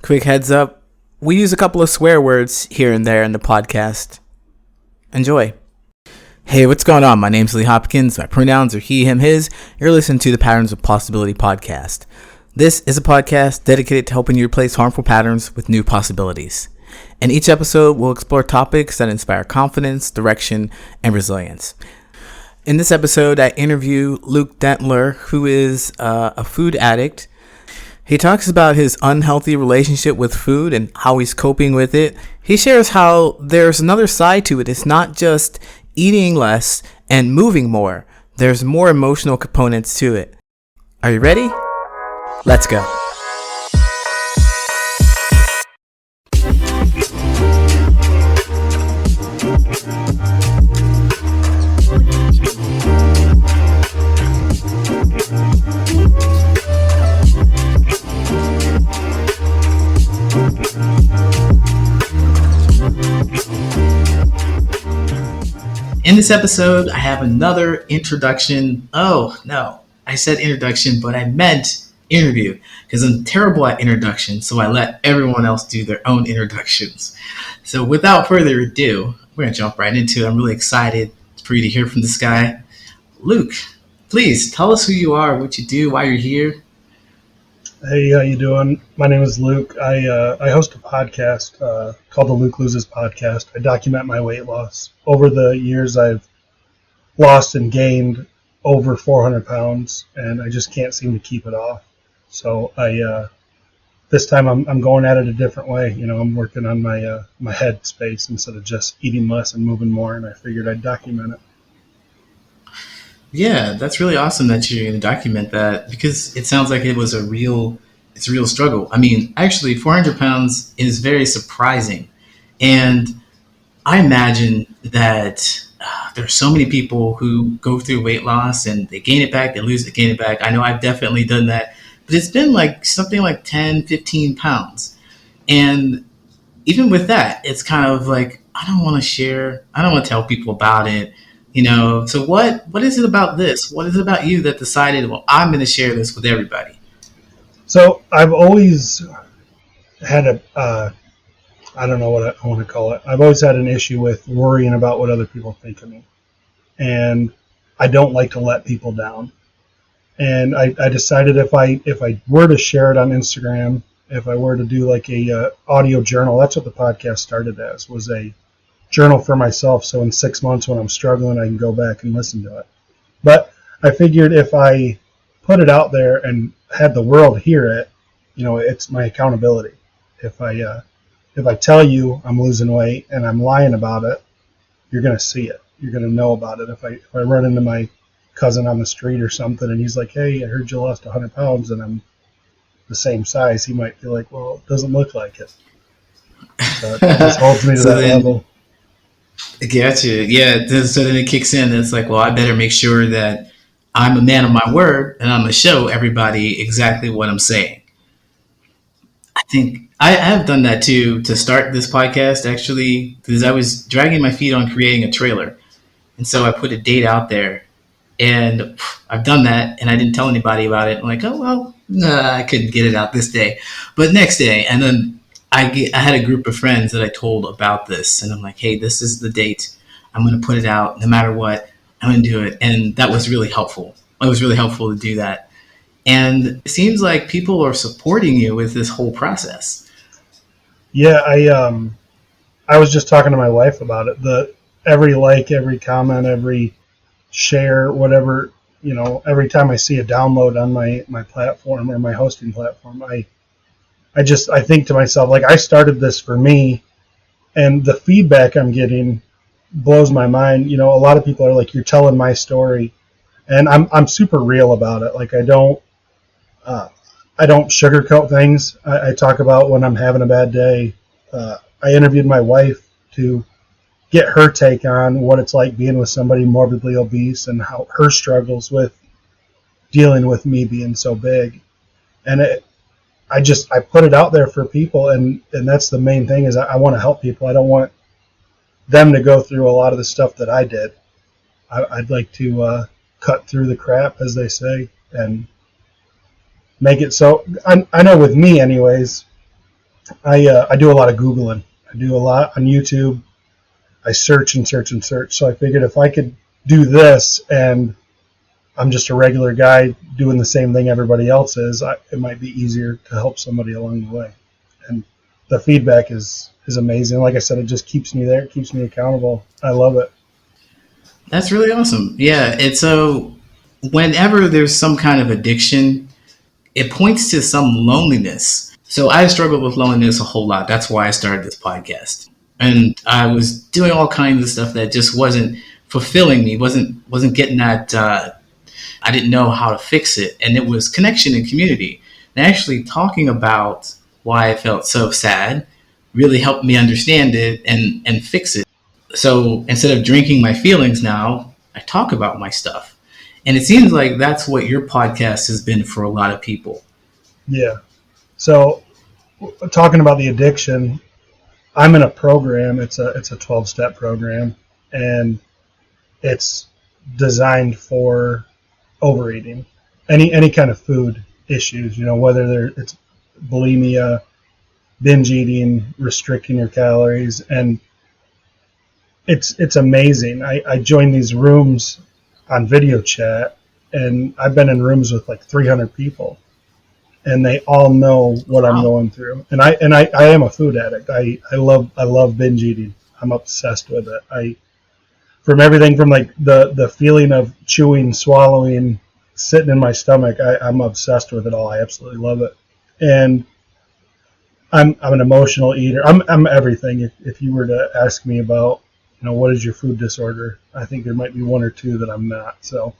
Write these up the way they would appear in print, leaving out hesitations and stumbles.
Quick heads up, we use a couple of swear words here and there in the podcast. Enjoy. Hey, what's going on? My name's Lee Hopkins. My pronouns are he, him, his. You're listening to the Patterns of Possibility podcast. This is a podcast dedicated to helping you replace harmful patterns with new possibilities. In each episode, we'll explore topics that inspire confidence, direction, and resilience. In this episode, I interview Luke Dentler, who is a food addict. He talks about his unhealthy relationship with food and how he's coping with it. He shares how there's another side to it. It's not just eating less and moving more. There's more emotional components to it. Are you ready? Let's go. In this episode, I have another introduction. Oh, no, I said introduction, but I meant interview because I'm terrible at introductions, so I let everyone else do their own introductions. So without further ado, we're going to jump right into it. I'm really excited for you to hear from this guy. Luke, please tell us who you are, what you do, why you're here. Hey, how you doing? My name is Luke. I host a podcast called the Luke Loses Podcast. I document my weight loss. Over the years, I've lost and gained over 400 pounds, and I just can't seem to keep it off. So this time I'm going at it a different way. You know, I'm working on my head space instead of just eating less and moving more, and I figured I'd document it. Yeah, that's really awesome that you're going to document that because it sounds like it's a real struggle. I mean, actually, 400 pounds is very surprising. And I imagine that there are so many people who go through weight loss and they gain it back, they lose it, gain it back. I know I've definitely done that, but it's been like something like 10, 15 pounds. And even with that, it's kind of like, I don't want to share. I don't want to tell people about it. You know, so what is it about this? What is it about you that decided, well, I'm going to share this with everybody? So I've always had I don't know what I want to call it. I've always had an issue with worrying about what other people think of me. And I don't like to let people down. And I decided if I were to share it on Instagram, if I were to do like a audio journal, that's what the podcast started as, was a journal for myself, so in 6 months when I'm struggling, I can go back and listen to it. But I figured if I put it out there and had the world hear it, you know, it's my accountability. If I tell you I'm losing weight and I'm lying about it, you're going to see it. You're going to know about it. If I run into my cousin on the street or something and he's like, hey, I heard you lost 100 pounds and I'm the same size, he might be like, well, it doesn't look like it. So it just holds me to that level. Gotcha. Yeah. So then it kicks in. It's like, well, I better make sure that I'm a man of my word and I'm going to show everybody exactly what I'm saying. I think I have done that too to start this podcast, actually, because I was dragging my feet on creating a trailer. And so I put a date out there and I've done that and I didn't tell anybody about it. I'm like, oh, well, I couldn't get it out this day, but next day. And then I had a group of friends that I told about this, and I'm like, hey, this is the date. I'm going to put it out no matter what. I'm going to do it. And that was really helpful. It was really helpful to do that. And it seems like people are supporting you with this whole process. Yeah, I was just talking to my wife about it. Every like, every comment, every share, whatever, you know, every time I see a download on my platform or my hosting platform, I think to myself, like, I started this for me, and the feedback I'm getting blows my mind. You know, a lot of people are like, you're telling my story, and I'm super real about it. Like, I don't sugarcoat things. I talk about when I'm having a bad day. I interviewed my wife to get her take on what it's like being with somebody morbidly obese and how her struggles with dealing with me being so big. And I put it out there for people, and that's the main thing, is I want to help people. I don't want them to go through a lot of the stuff that I did. I'd like to cut through the crap, as they say, and make it so. I know with me anyways, I do a lot of Googling. I do a lot on YouTube. I search and search and search. So I figured if I could do this and I'm just a regular guy doing the same thing everybody else is, it might be easier to help somebody along the way. And the feedback is amazing. Like I said, it just keeps me there. It keeps me accountable. I love it. That's really awesome. Yeah, it's so whenever there's some kind of addiction, it points to some loneliness. So I struggled with loneliness a whole lot. That's why I started this podcast. And I was doing all kinds of stuff that just wasn't fulfilling me, wasn't getting that I didn't know how to fix it. And it was connection and community. And actually talking about why I felt so sad really helped me understand it and fix it. So instead of drinking my feelings now, I talk about my stuff. And it seems like that's what your podcast has been for a lot of people. Yeah. So talking about the addiction, I'm in a program. It's a 12-step program, and it's designed for overeating, any kind of food issues. Whether it's bulimia, binge eating, restricting your calories, and it's amazing. I join these rooms on video chat, and I've been in rooms with like 300 people, and they all know what I'm going through. And I am a food addict. I love binge eating. I'm obsessed with it. From everything from like the feeling of chewing, swallowing, sitting in my stomach, I'm obsessed with it all. I absolutely love it. And I'm an emotional eater. I'm everything. If you were to ask me about, what is your food disorder, I think there might be one or two that I'm not. So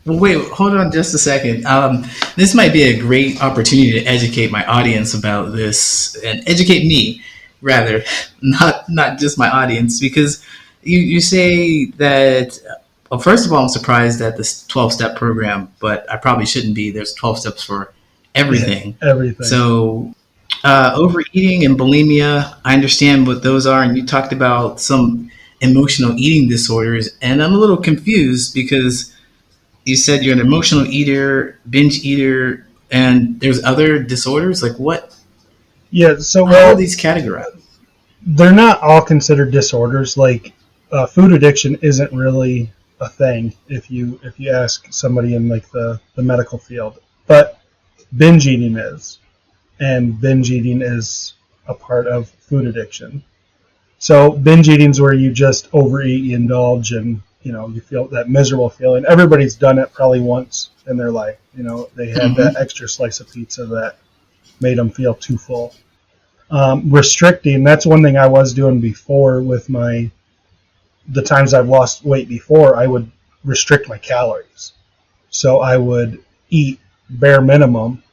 wait, hold on just a second. This might be a great opportunity to educate my audience about this, and educate me rather, not just my audience, because you say that. Well, first of all, I'm surprised at this 12-step program, but I probably shouldn't be. There's 12 steps for everything. Yeah, everything. So overeating and bulimia, I understand what those are, and you talked about some emotional eating disorders, and I'm a little confused because you said you're an emotional eater, binge eater, and there's other disorders. Like what? Yeah. So how are these categorized? They're not all considered disorders. Like food addiction isn't really a thing if you ask somebody in like the medical field, but binge eating is, and binge eating is a part of food addiction. So binge eating is where you just overeat, you indulge, and you feel that miserable feeling. Everybody's done it probably once in their life. They had that extra slice of pizza that made them feel too full. Restricting, that's one thing I was doing before with the times I've lost weight before. I would restrict my calories. So I would eat bare minimum.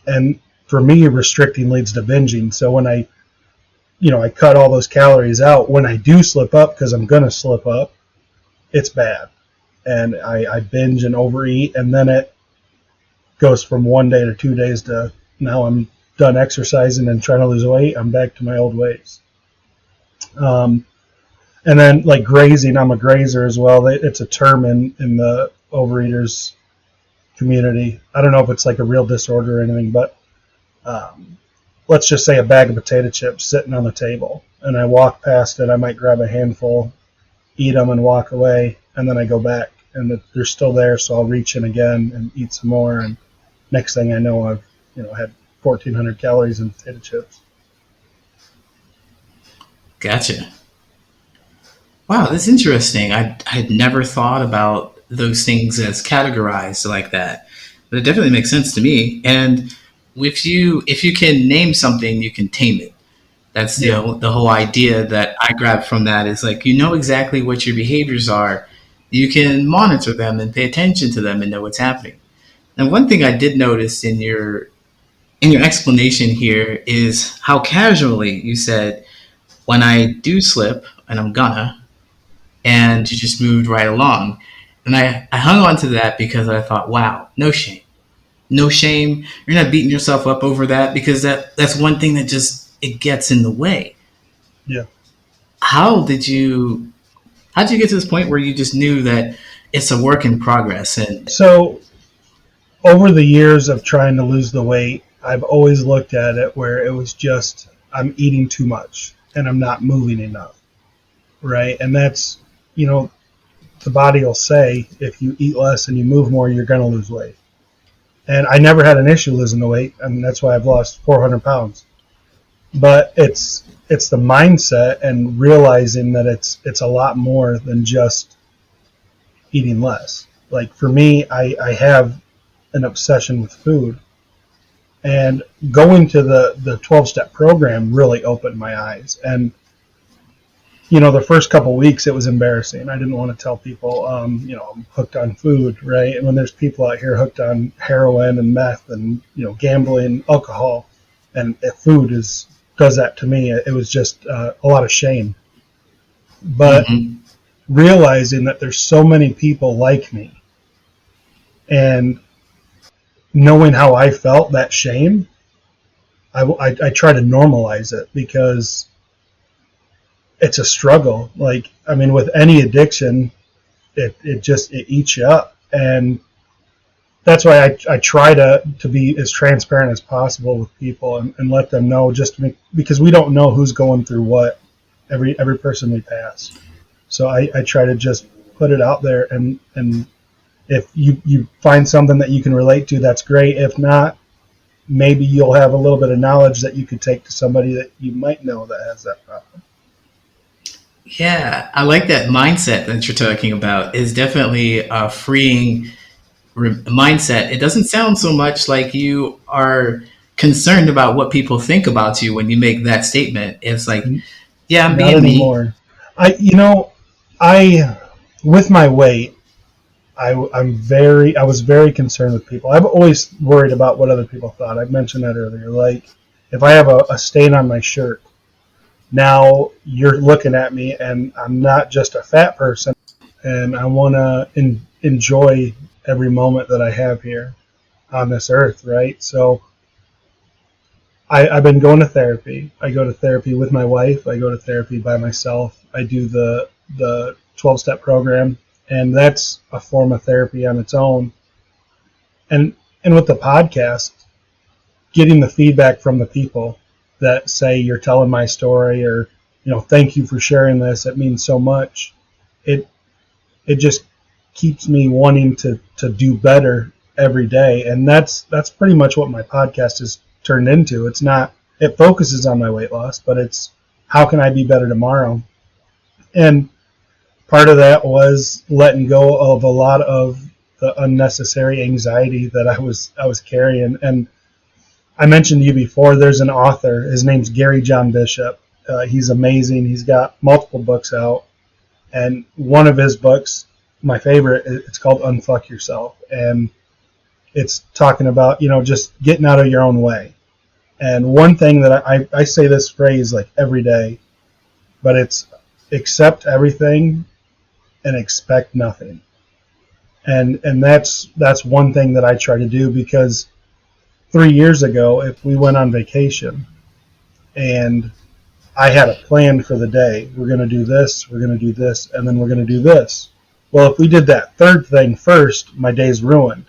And for me, restricting leads to binging. So when I cut all those calories out, when I do slip up, because I'm going to slip up, it's bad. And I binge and overeat, and then it goes from 1 day to 2 days to now I'm done exercising and trying to lose weight. I'm back to my old ways. And then like grazing, I'm a grazer as well. It's a term in the overeaters community. I don't know if it's like a real disorder or anything, but let's just say a bag of potato chips sitting on the table, and I walk past it. I might grab a handful, eat them, and walk away, and then I go back, and they're still there, so I'll reach in again and eat some more, and next thing I know, I've had 1,400 calories in potato chips. Gotcha. Wow, that's interesting. I'd never thought about those things as categorized like that, but it definitely makes sense to me. And if you can name something, you can tame it. That's the whole idea that I grabbed from that is like exactly what your behaviors are. You can monitor them and pay attention to them and know what's happening. And one thing I did notice in your explanation here is how casually you said, when I do slip, and I'm gonna, and you just moved right along. And I hung on to that because I thought, wow, no shame. No shame. You're not beating yourself up over that, because that's one thing that just, it gets in the way. Yeah. How did you get to this point where you just knew that it's a work in progress? And so over the years of trying to lose the weight, I've always looked at it where it was just I'm eating too much and I'm not moving enough, right? And that's, you know, the body will say if you eat less and you move more, you're going to lose weight. And I never had an issue losing the weight. I mean, that's why I've lost 400 pounds. But it's the mindset and realizing that it's a lot more than just eating less. Like for me, I have an obsession with food, and going to the 12-step program really opened my eyes. And the first couple weeks it was embarrassing. I didn't want to tell people, I'm hooked on food, right? And when there's people out here hooked on heroin and meth and gambling, alcohol, and if food does that to me, it was just a lot of shame. But realizing that there's so many people like me, and knowing how I felt, that shame, I try to normalize it because it's a struggle. Like, I mean, with any addiction, it eats you up. And that's why I try to be as transparent as possible with people and let them know, because we don't know who's going through what, every person we pass. So I try to just put it out there, and if you find something that you can relate to, that's great. If not, maybe you'll have a little bit of knowledge that you could take to somebody that you might know that has that problem. Yeah, I like that mindset that you're talking about. Is definitely a freeing mindset. It doesn't sound so much like you are concerned about what people think about you when you make that statement. It's like, yeah, I'm Not being anymore. me. I with my weight, I was very concerned with people. I've always worried about what other people thought. I mentioned that earlier. Like, if I have a stain on my shirt, now you're looking at me, and I'm not just a fat person, and I want to enjoy every moment that I have here on this earth, right? So I've been going to therapy. I go to therapy with my wife. I go to therapy by myself. I do the 12-step program, and that's a form of therapy on its own. And with the podcast, getting the feedback from the people that say you're telling my story, or thank you for sharing this, it means so much. It just keeps me wanting to do better every day, and that's pretty much what my podcast is turned into. It focuses on my weight loss, but it's how can I be better tomorrow. And part of that was letting go of a lot of the unnecessary anxiety that I was carrying. And I mentioned to you before, there's an author, his name's Gary John Bishop. He's amazing. He's got multiple books out, and one of his books, my favorite, it's called Unfuck Yourself, and it's talking about just getting out of your own way. And one thing that I say this phrase like every day, but it's accept everything and expect nothing. And that's one thing that I try to do, because 3 years ago, if we went on vacation and I had a plan for the day, we're going to do this, we're going to do this, and then we're going to do this. Well, if we did that third thing first, my day's ruined,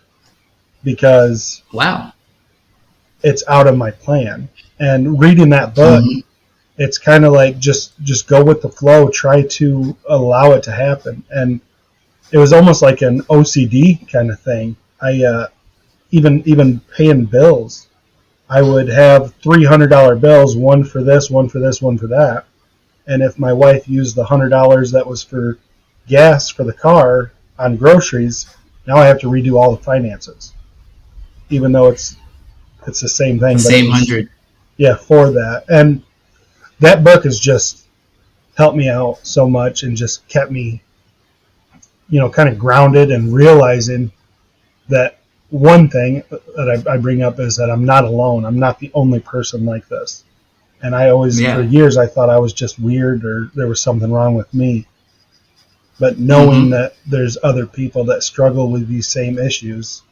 because Wow. it's out of my plan. And reading that book, it's kind of like just go with the flow, try to allow it to happen. And it was almost like an OCD kind of thing. I even paying bills, I would have $300 bills, one for this, one for this, one for that. And if my wife used the $100 that was for gas for the car on groceries, now I have to redo all the finances, even though it's the same thing. The but same 100. Yeah, for that. And that book has just helped me out so much and just kept me, kind of grounded, and realizing that one thing that I bring up is that I'm not alone. I'm not the only person like this. And I always, for years, I thought I was just weird, or there was something wrong with me. But knowing that there's other people that struggle with these same issues,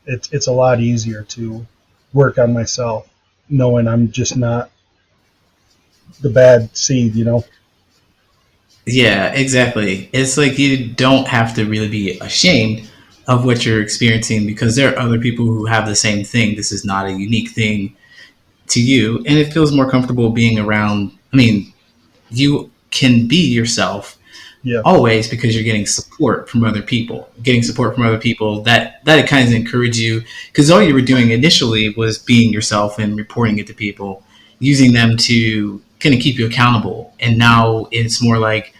it's a lot easier to work on myself, knowing I'm just not the bad seed, Yeah, exactly. It's like you don't have to really be ashamed of what you're experiencing, because there are other people who have the same thing. This is not a unique thing to you, and it feels more comfortable being around. I mean, you can be yourself Yeah. always because you're getting support from other people. Getting support from other people that it kind of encourage you, because all you were doing initially was being yourself and reporting it to people, using them to kind of keep you accountable. And now it's more like,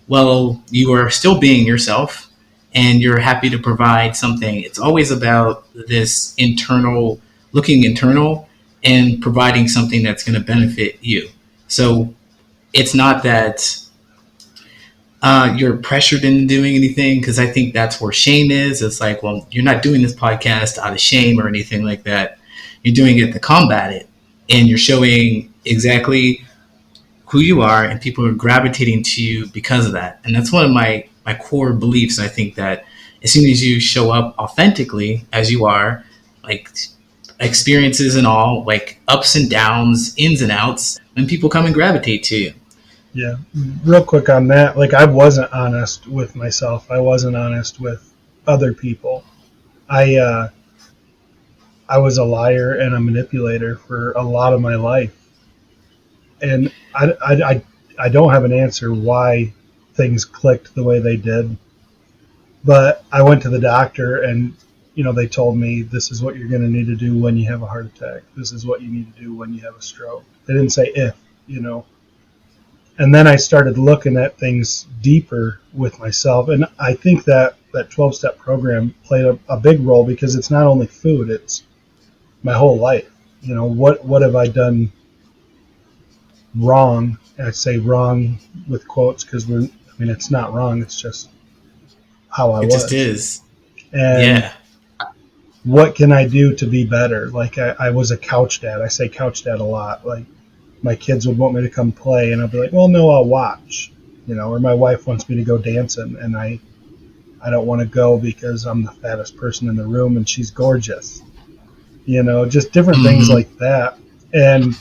well, you are still being yourself and you're happy to provide something. It's always about this internal, looking internal and providing something that's going to benefit you. So it's not that you're pressured into doing anything, because I think that's where shame is. It's like, well, you're not doing this podcast out of shame or anything like that. You're doing it to combat it, and you're showing exactly who you are, and people are gravitating to you because of that. And that's one of my core beliefs. I think that as soon as you show up authentically as you are, like experiences and all, like ups and downs, ins and outs, then people come and gravitate to you. Yeah. Real quick on that, like I wasn't honest with myself. I wasn't honest with other people. I was a liar and a manipulator for a lot of my life. And I don't have an answer why things clicked the way they did. But I went to the doctor and, they told me this is what you're going to need to do when you have a heart attack. This is what you need to do when you have a stroke. They didn't say if, And then I started looking at things deeper with myself. And I think that 12-step program played a big role, because it's not only food, it's my whole life. What have I done wrong? And I say wrong with quotes because it's not wrong. It's just how I was. It just is. And yeah. What can I do to be better? Like I was a couch dad. I say couch dad a lot. Like my kids would want me to come play, and I'd be like, well, no, I'll watch. Or my wife wants me to go dancing, and I don't want to go because I'm the fattest person in the room and she's gorgeous. Just different things like that. And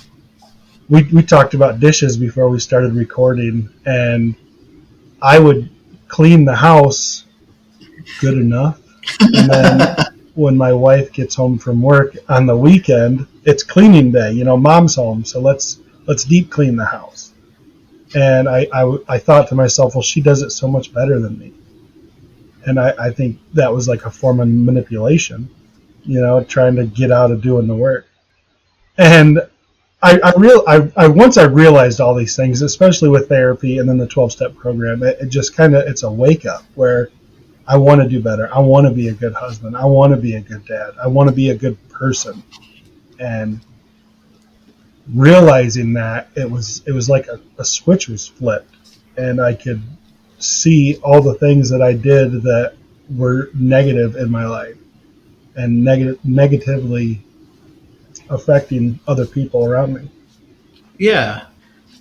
we talked about dishes before we started recording, and I would clean the house good enough. And then when my wife gets home from work on the weekend, it's cleaning day. Mom's home, so let's deep clean the house. And I thought to myself, well, she does it so much better than me. And I think that was like a form of manipulation, trying to get out of doing the work. And once I realized all these things, especially with therapy and then the 12-step program, it just it's a wake up where I want to do better. I want to be a good husband. I want to be a good dad. I want to be a good person. And realizing that it was like a switch was flipped, and I could see all the things that I did that were negative in my life and negatively affecting other people around me. Yeah.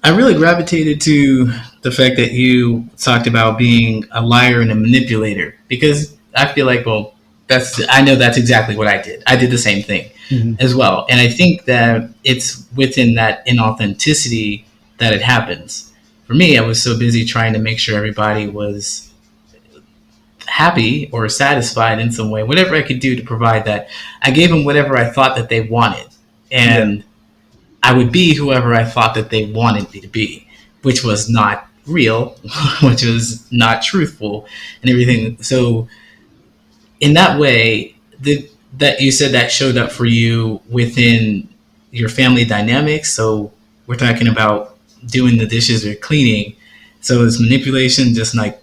I really gravitated to the fact that you talked about being a liar and a manipulator, because I feel like, well, I know that's exactly what I did. I did the same thing as well. And I think that it's within that inauthenticity that it happens. For me, I was so busy trying to make sure everybody was happy or satisfied in some way, whatever I could do to provide that. I gave them whatever I thought that they wanted. And I would be whoever I thought that they wanted me to be, which was not real, which was not truthful and everything. So in that way, that you said that showed up for you within your family dynamics. So we're talking about doing the dishes or cleaning. So it's manipulation, just like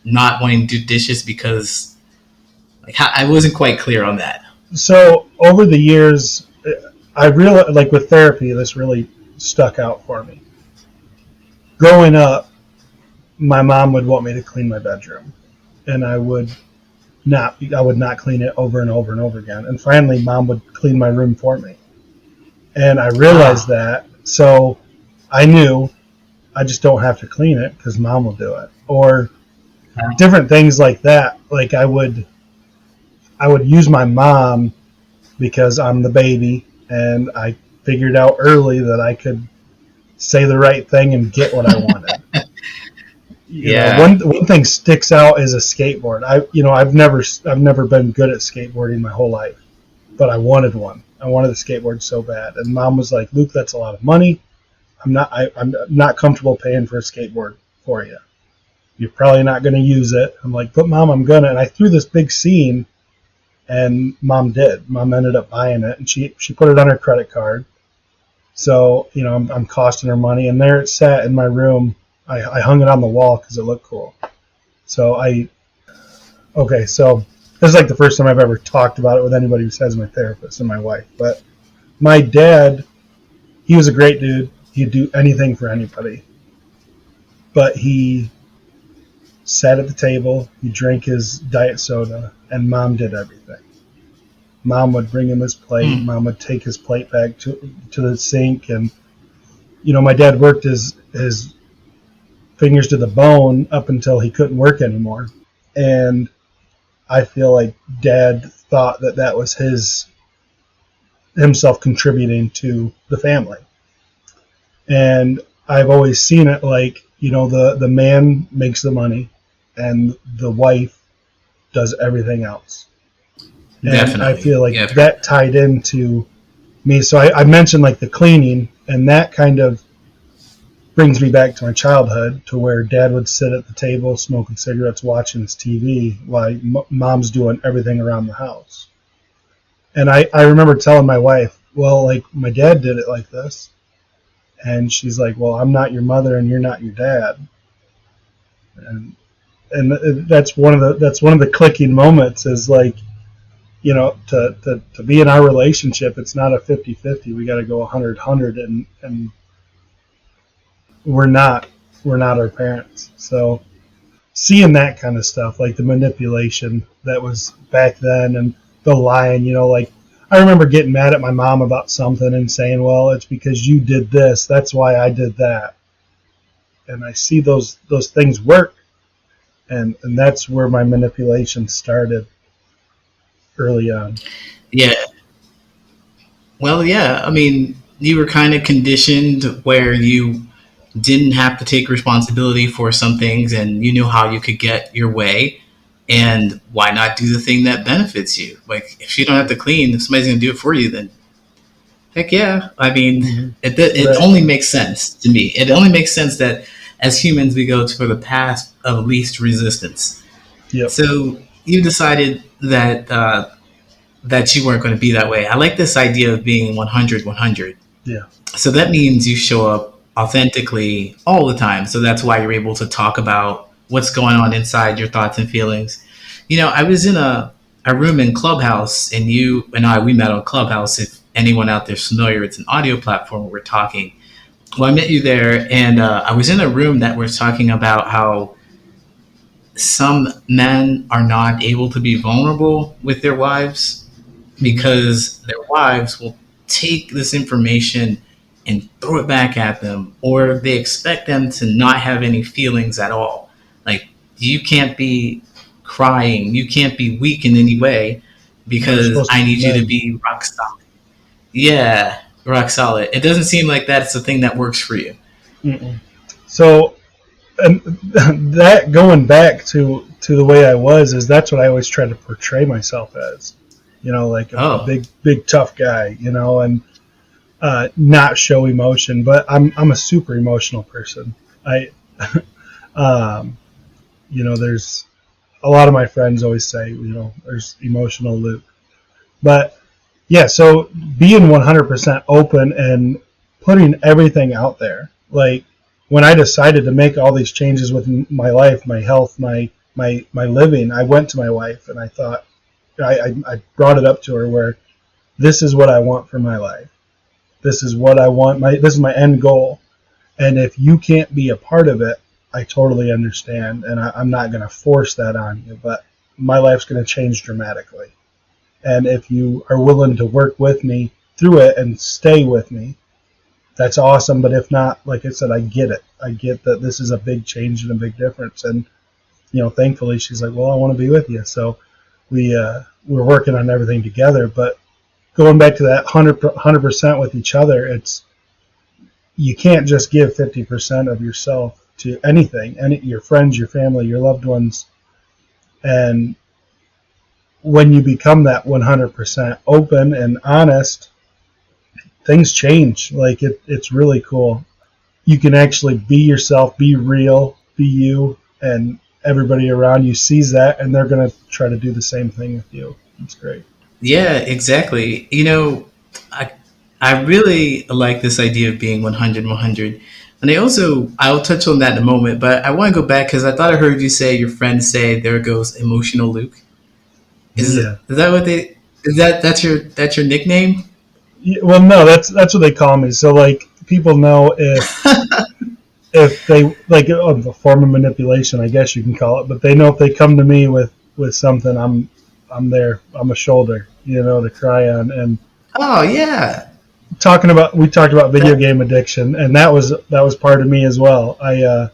not wanting to do dishes because I wasn't quite clear on that. So over the years, I realized, like with therapy, this really stuck out for me. Growing up, my mom would want me to clean my bedroom, and I would not clean it over and over and over again. And finally, Mom would clean my room for me. And I realized that, so I knew I just don't have to clean it because Mom will do it. Or different things like that. Like I would use my mom because I'm the baby, and I figured out early that I could say the right thing and get what I wanted. One thing sticks out is a skateboard. I've never been good at skateboarding my whole life, but I wanted one. I wanted a skateboard so bad, and Mom was like, "Luke, that's a lot of money. I'm not comfortable paying for a skateboard for you. You're probably not going to use it." I'm like, "But Mom, I'm gonna." And I threw this big scene, and Mom did. Mom ended up buying it, and she put it on her credit card. So I'm costing her money, and there it sat in my room. I hung it on the wall because it looked cool. So so this is like the first time I've ever talked about it with anybody besides my therapist and my wife. But my dad, he was a great dude. He'd do anything for anybody. But he sat at the table, he drank his diet soda, and Mom did everything. Mom would bring him his plate. Mom would take his plate back to the sink. And, my dad worked his fingers to the bone up until he couldn't work anymore. And I feel like Dad thought that was himself contributing to the family. And I've always seen it like, the man makes the money and the wife does everything else. And Definitely. I feel like that tied into me. So I mentioned like the cleaning, and that kind of brings me back to my childhood, to where Dad would sit at the table smoking cigarettes, watching his TV, while Mom's doing everything around the house. And I remember telling my wife, well, like, my dad did it like this. And she's like, well, I'm not your mother and you're not your dad. And that's one of the clicking moments, is like, to be in our relationship, it's not a 50-50. We got to go 100-100, and we're not our parents. So seeing that kind of stuff, like the manipulation that was back then, and the lying, like, I remember getting mad at my mom about something and saying, well, it's because you did this, that's why I did that. And I see those things work, and that's where my manipulation started early on. Yeah. Well, yeah. I mean, you were kind of conditioned where you didn't have to take responsibility for some things, and you knew how you could get your way. And why not do the thing that benefits you? Like, if you don't have to clean, if somebody's going to do it for you, then heck yeah. I mean, it only makes sense to me. It only makes sense that as humans, we go for the path of least resistance. Yep. So you decided that that you weren't going to be that way. I like this idea of being 100-100. Yeah. So that means you show up authentically all the time. So that's why you're able to talk about what's going on inside your thoughts and feelings. I was in a room in Clubhouse, and you and we met on Clubhouse. If anyone out there's familiar, it's an audio platform where we're talking. Well, I met you there, and I was in a room that was talking about how some men are not able to be vulnerable with their wives because their wives will take this information and throw it back at them, or they expect them to not have any feelings at all. Like, you can't be crying, you can't be weak in any way, because I need you to be rock solid. Yeah, rock solid. It doesn't seem like that's the thing that works for you. Mm-mm. So, and that, going back to the way I was, is that's what I always try to portray myself as. Like a big tough guy, and not show emotion. But I'm a super emotional person. There's a lot of my friends always say, there's emotional Luke. But yeah, so being 100% open and putting everything out there. Like, when I decided to make all these changes with my life, my health, my living, I went to my wife and I thought, I brought it up to her, where this is what I want for my life. This is what I want. This is my end goal. And if you can't be a part of it, I totally understand. And I'm not going to force that on you, but my life's going to change dramatically. And if you are willing to work with me through it and stay with me, that's awesome. But if not, like I said, I get it. I get that this is a big change and a big difference. And, thankfully she's like, well, I want to be with you. So we're working on everything together. But going back to that 100% with each other, you can't just give 50% of yourself to anything, your friends, your family, your loved ones. And when you become that 100% open and honest, things change. Like it's really cool. You can actually be yourself, be real, be you, and everybody around you sees that, and they're going to try to do the same thing with you. It's great. Yeah, exactly. I I really like this idea of being 100, 100. And I'll touch on that in a moment, but I want to go back because I thought I heard you say, your friends say, there goes emotional Luke. Yeah. Is that what they, that's your nickname? Yeah, well, no, that's what they call me. So like people know if they like a form of manipulation, I guess you can call it. But they know if they come to me with something, I'm there. I'm a shoulder, to cry on. And Oh, yeah. we talked about video That, game addiction, and that was part of me as well. I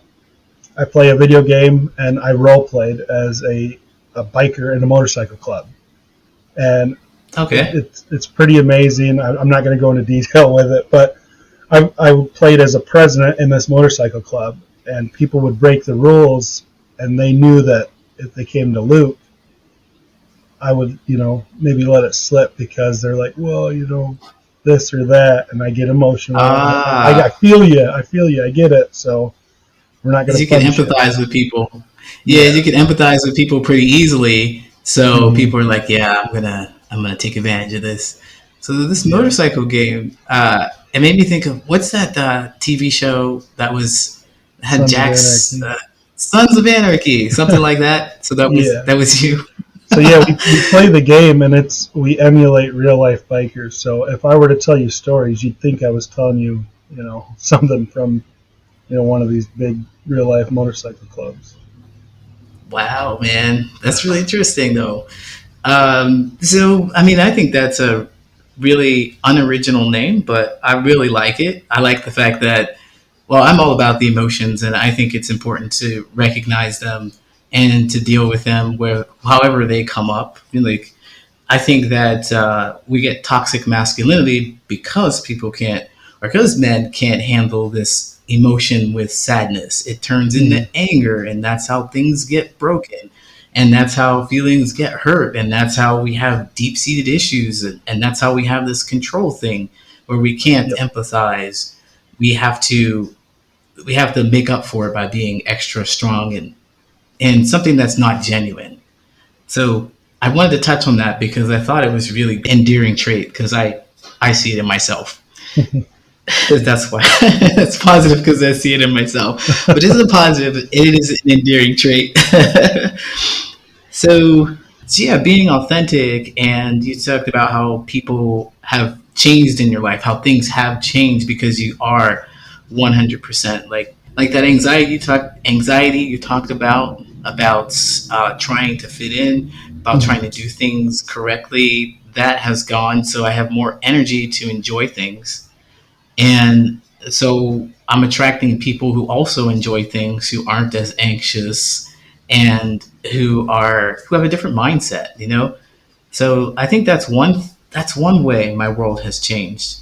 play a video game, and I role played as a biker in a motorcycle club, and okay. it's pretty amazing. I'm not going to go into detail with it, but I played as a president in this motorcycle club, and people would break the rules, and they knew that if they came to Luke, I would, maybe let it slip because they're like, well, this or that, and I get emotional. I Ah, feel you, I get it. So we're not going 'cause to you can punish you. empathize with people. Yeah, Yeah. you can empathize with people pretty easily. So Hmm. people are like, yeah, I'm gonna take advantage of this. So this Yeah. motorcycle game, it made me think of, what's that TV show that had Sons of Jack's, Anarchy. Sons of Anarchy, something like that. So Yeah. that was you. So yeah, we play the game, and we emulate real life bikers. So if I were to tell you stories, you'd think I was telling you, something from one of these big real life motorcycle clubs. Wow, man, that's really interesting though. So, I mean, I think that's a really unoriginal name, but I really like it. I like the fact that, well, I'm all about the emotions, and I think it's important to recognize them and to deal with them where, however they come up. Like, I think that we get toxic masculinity because people can't, or because men can't handle this emotion with sadness. It turns Hmm. into anger, and that's how things get broken. And that's how feelings get hurt. And that's how we have deep seated issues. And that's how we have this control thing where we can't Yep. empathize. We have to we have to make up for it by being extra strong and something that's not genuine. So I wanted to touch on that because I thought it was really endearing trait because I see it in myself. That's why it's positive because I see it in myself. But it is a positive. It is an endearing trait. so, so yeah, being authentic, and you talked about how people have changed in your life, how things have changed because you are 100% like that anxiety you talked about trying to fit in, about Hmm. trying to do things correctly. That has gone, so I have more energy to enjoy things, and so I'm attracting people who also enjoy things, who aren't as anxious, and who have a different mindset. So I think that's one way my world has changed,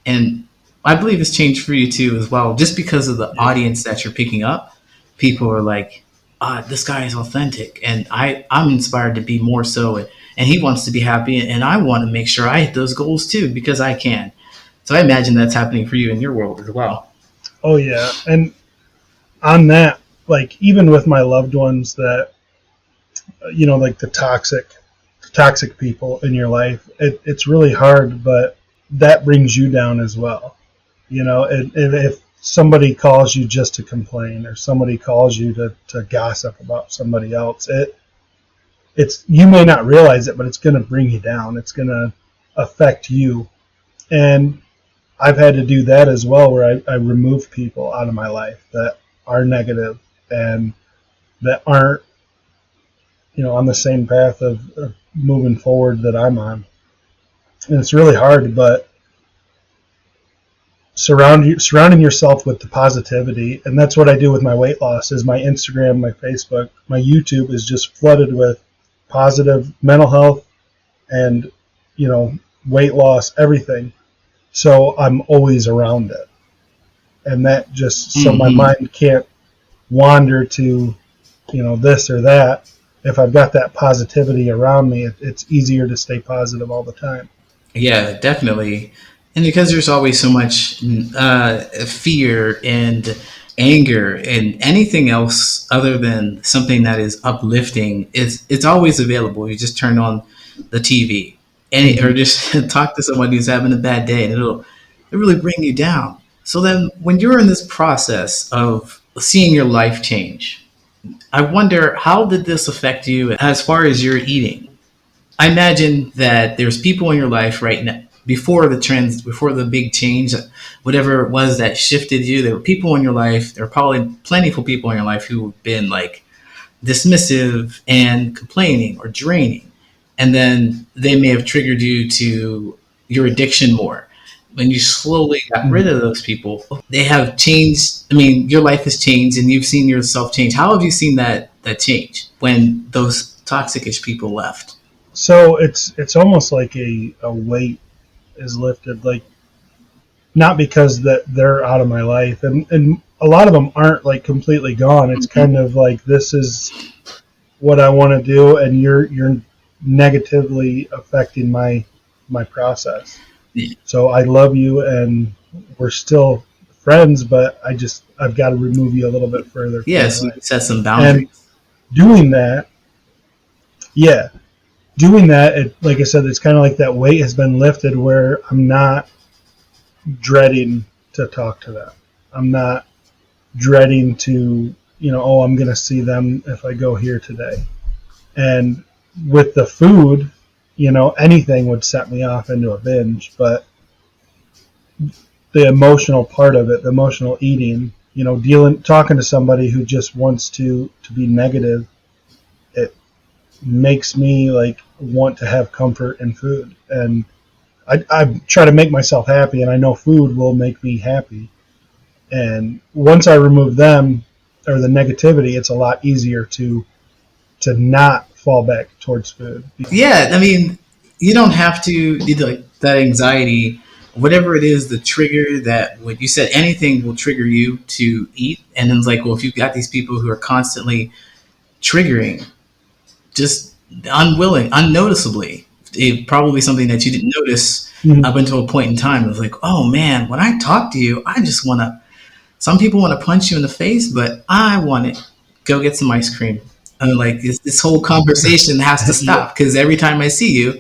and I believe it's changed for you too as well. Just because of the Yeah. audience that you're picking up, people are like, "This guy is authentic," and I'm inspired to be more so. And he wants to be happy, and I want to make sure I hit those goals too because I can. So I imagine that's happening for you in your world as well. Oh yeah. And on that, like even with my loved ones that like the toxic people in your life, it's really hard, but that brings you down as well. If somebody calls you just to complain, or somebody calls you to gossip about somebody else, it's you may not realize it, but it's going to bring you down. It's going to affect you. And I've had to do that as well, where I remove people out of my life that are negative and that aren't on the same path of moving forward that I'm on. And it's really hard, but surrounding yourself with the positivity, and that's what I do with my weight loss. Is my Instagram, my Facebook, my YouTube is just flooded with positive mental health and you know weight loss, everything. So I'm always around it, and that just so my Mm-hmm. mind can't. wander to, this or that. If I've got that positivity around me, it's easier to stay positive all the time. Yeah, definitely. And because there's always so much fear and anger and anything else other than something that is uplifting, it's always available. You just turn on the TV or Mm-hmm. just talk to someone who's having a bad day, and it'll really bring you down. So then, when you're in this process of seeing your life change, I wonder, how did this affect you as far as your eating? I imagine that there's people in your life right now before the big change, whatever it was that shifted you. There were people in your life. There are probably plenty of people in your life who have been like dismissive and complaining or draining, and then they may have triggered you to your addiction more. When you slowly got rid Mm-hmm. of those people, they have changed. I mean, your life has changed, and you've seen yourself change. How have you seen that change when those toxic-ish people left? So it's almost like a weight is lifted, like not because that they're out of my life, and a lot of them aren't like completely gone. It's kind of like, this is what I want to do, and you're negatively affecting my process. So I love you, and we're still friends, but I've got to remove you a little bit further from my Yes, you life. set some And boundaries. doing that, yeah, doing that, like I said, it's kind of like that weight has been lifted, where I'm not dreading to talk to them. I'm not dreading to, oh, I'm going to see them if I go here today. And with the food, anything would set me off into a binge, but the emotional part of it, the emotional eating, talking to somebody who just wants to be negative, it makes me like want to have comfort in food. And I try to make myself happy, and I know food will make me happy. And once I remove them, or the negativity, it's a lot easier to not fall back towards food. Yeah, I mean, you don't have to like that anxiety, whatever it is, the trigger that what you said, anything will trigger you to eat, and then it's like, well, if you've got these people who are constantly triggering, just unnoticeably, it probably something that you didn't notice Mm-hmm. up until a point in time. It was like, oh man, when I talk to you, I just want to. Some people want to punch you in the face, but I want to go get some ice cream. And like this whole conversation has to Yeah, stop because every time I see you,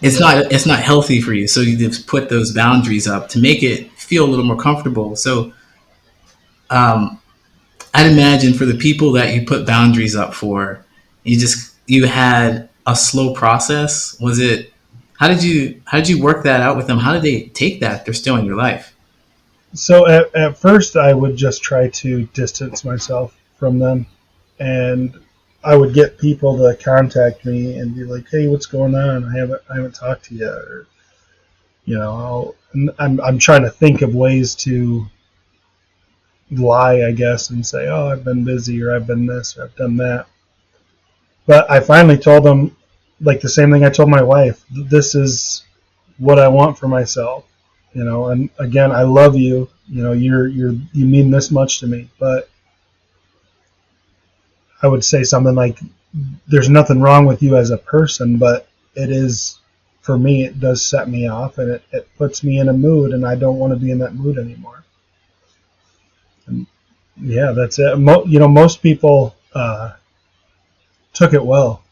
yeah. it's not healthy for you. So you just put those boundaries up to make it feel a little more comfortable. So um, I'd imagine for the people that you put boundaries up for, you had a slow process. Was it? How did you work that out with them? How did they take that? They're still in your life. So at first, I would just try to distance myself from them, and I would get people to contact me and be like, "Hey, what's going on? I haven't talked to you," or I'm trying to think of ways to lie, I guess, and say, "Oh, I've been busy," or "I've been this," or "I've done that." But I finally told them, like the same thing I told my wife: "This is what I want for myself." And again, I love you. You mean this much to me. But I would say something like, "There's nothing wrong with you as a person, but it is, for me, it does set me off, and it puts me in a mood, and I don't want to be in that mood anymore." And yeah, that's it. Most people took it well.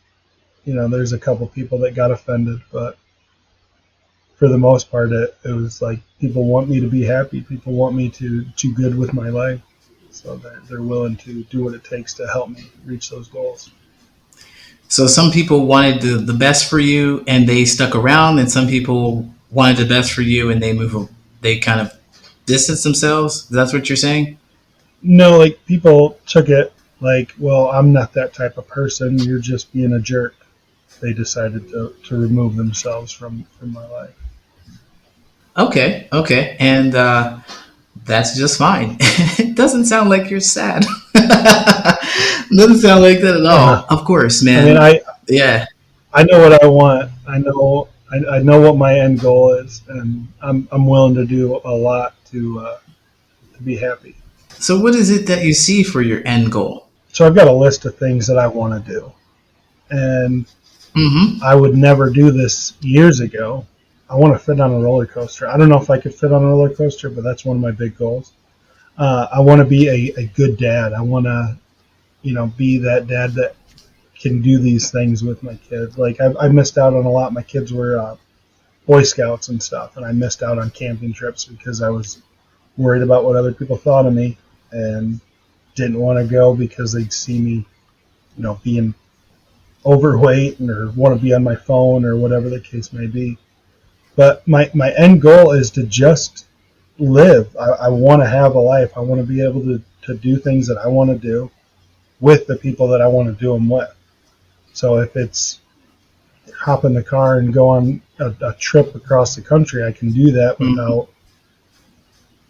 There's a couple people that got offended, but for the most part, it was like, people want me to be happy. People want me to do good with my life. So they're willing to do what it takes to help me reach those goals. So some people wanted the best for you and they stuck around, and some people wanted the best for you and they kind of distanced themselves. That's what you're saying? No, like, people took it like, well, I'm not that type of person. You're just being a jerk. They decided to remove themselves from my life. Okay, okay. And that's just fine. It doesn't sound like you're sad. Doesn't sound like that at Uh-huh. all. Of course, I mean, man. Yeah. I know what I want. I know what my end goal is, and I'm willing to do a lot to be happy. So what is it that you see for your end goal? So I've got a list of things that I want to do. And Mm-hmm. I would never do this years ago. I want to fit on a roller coaster. I don't know if I could fit on a roller coaster, but that's one of my big goals. I want to be a good dad. I want to, be that dad that can do these things with my kids. Like I missed out on a lot. My kids were Boy Scouts and stuff, and I missed out on camping trips because I was worried about what other people thought of me and didn't want to go because they'd see me, being overweight or want to be on my phone or whatever the case may be. But my end goal is to just live. I want to have a life. I want to be able to do things that I want to do with the people that I want to do them with. So if it's hop in the car and go on a trip across the country, I can do that without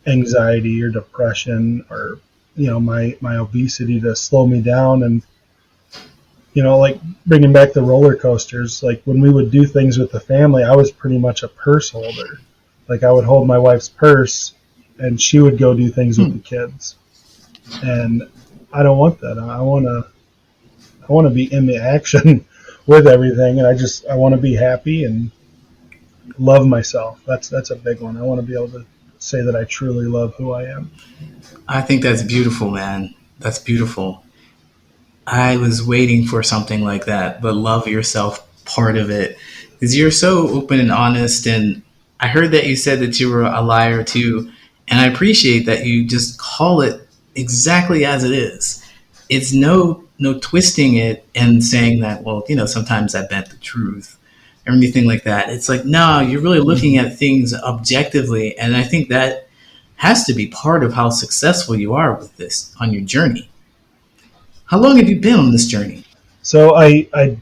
anxiety or depression or my obesity to slow me down. And like bringing back the roller coasters, like when we would do things with the family, I was pretty much a purse holder. Like I would hold my wife's purse and she would go do things with the kids. And I don't want that. I want to be in the action with everything, and I want to be happy and love myself. That's a big one. I want to be able to say that I truly love who I am. I think that's beautiful, man. That's beautiful. I was waiting for something like that, the love yourself part of it. Because you're so open and honest, and I heard that you said that you were a liar too, and I appreciate that you just call it exactly as it is. It's no twisting it and saying that, well, sometimes I bent the truth or anything like that. It's like, no, you're really looking at things objectively, and I think that has to be part of how successful you are with this on your journey. How long have you been on this journey? So I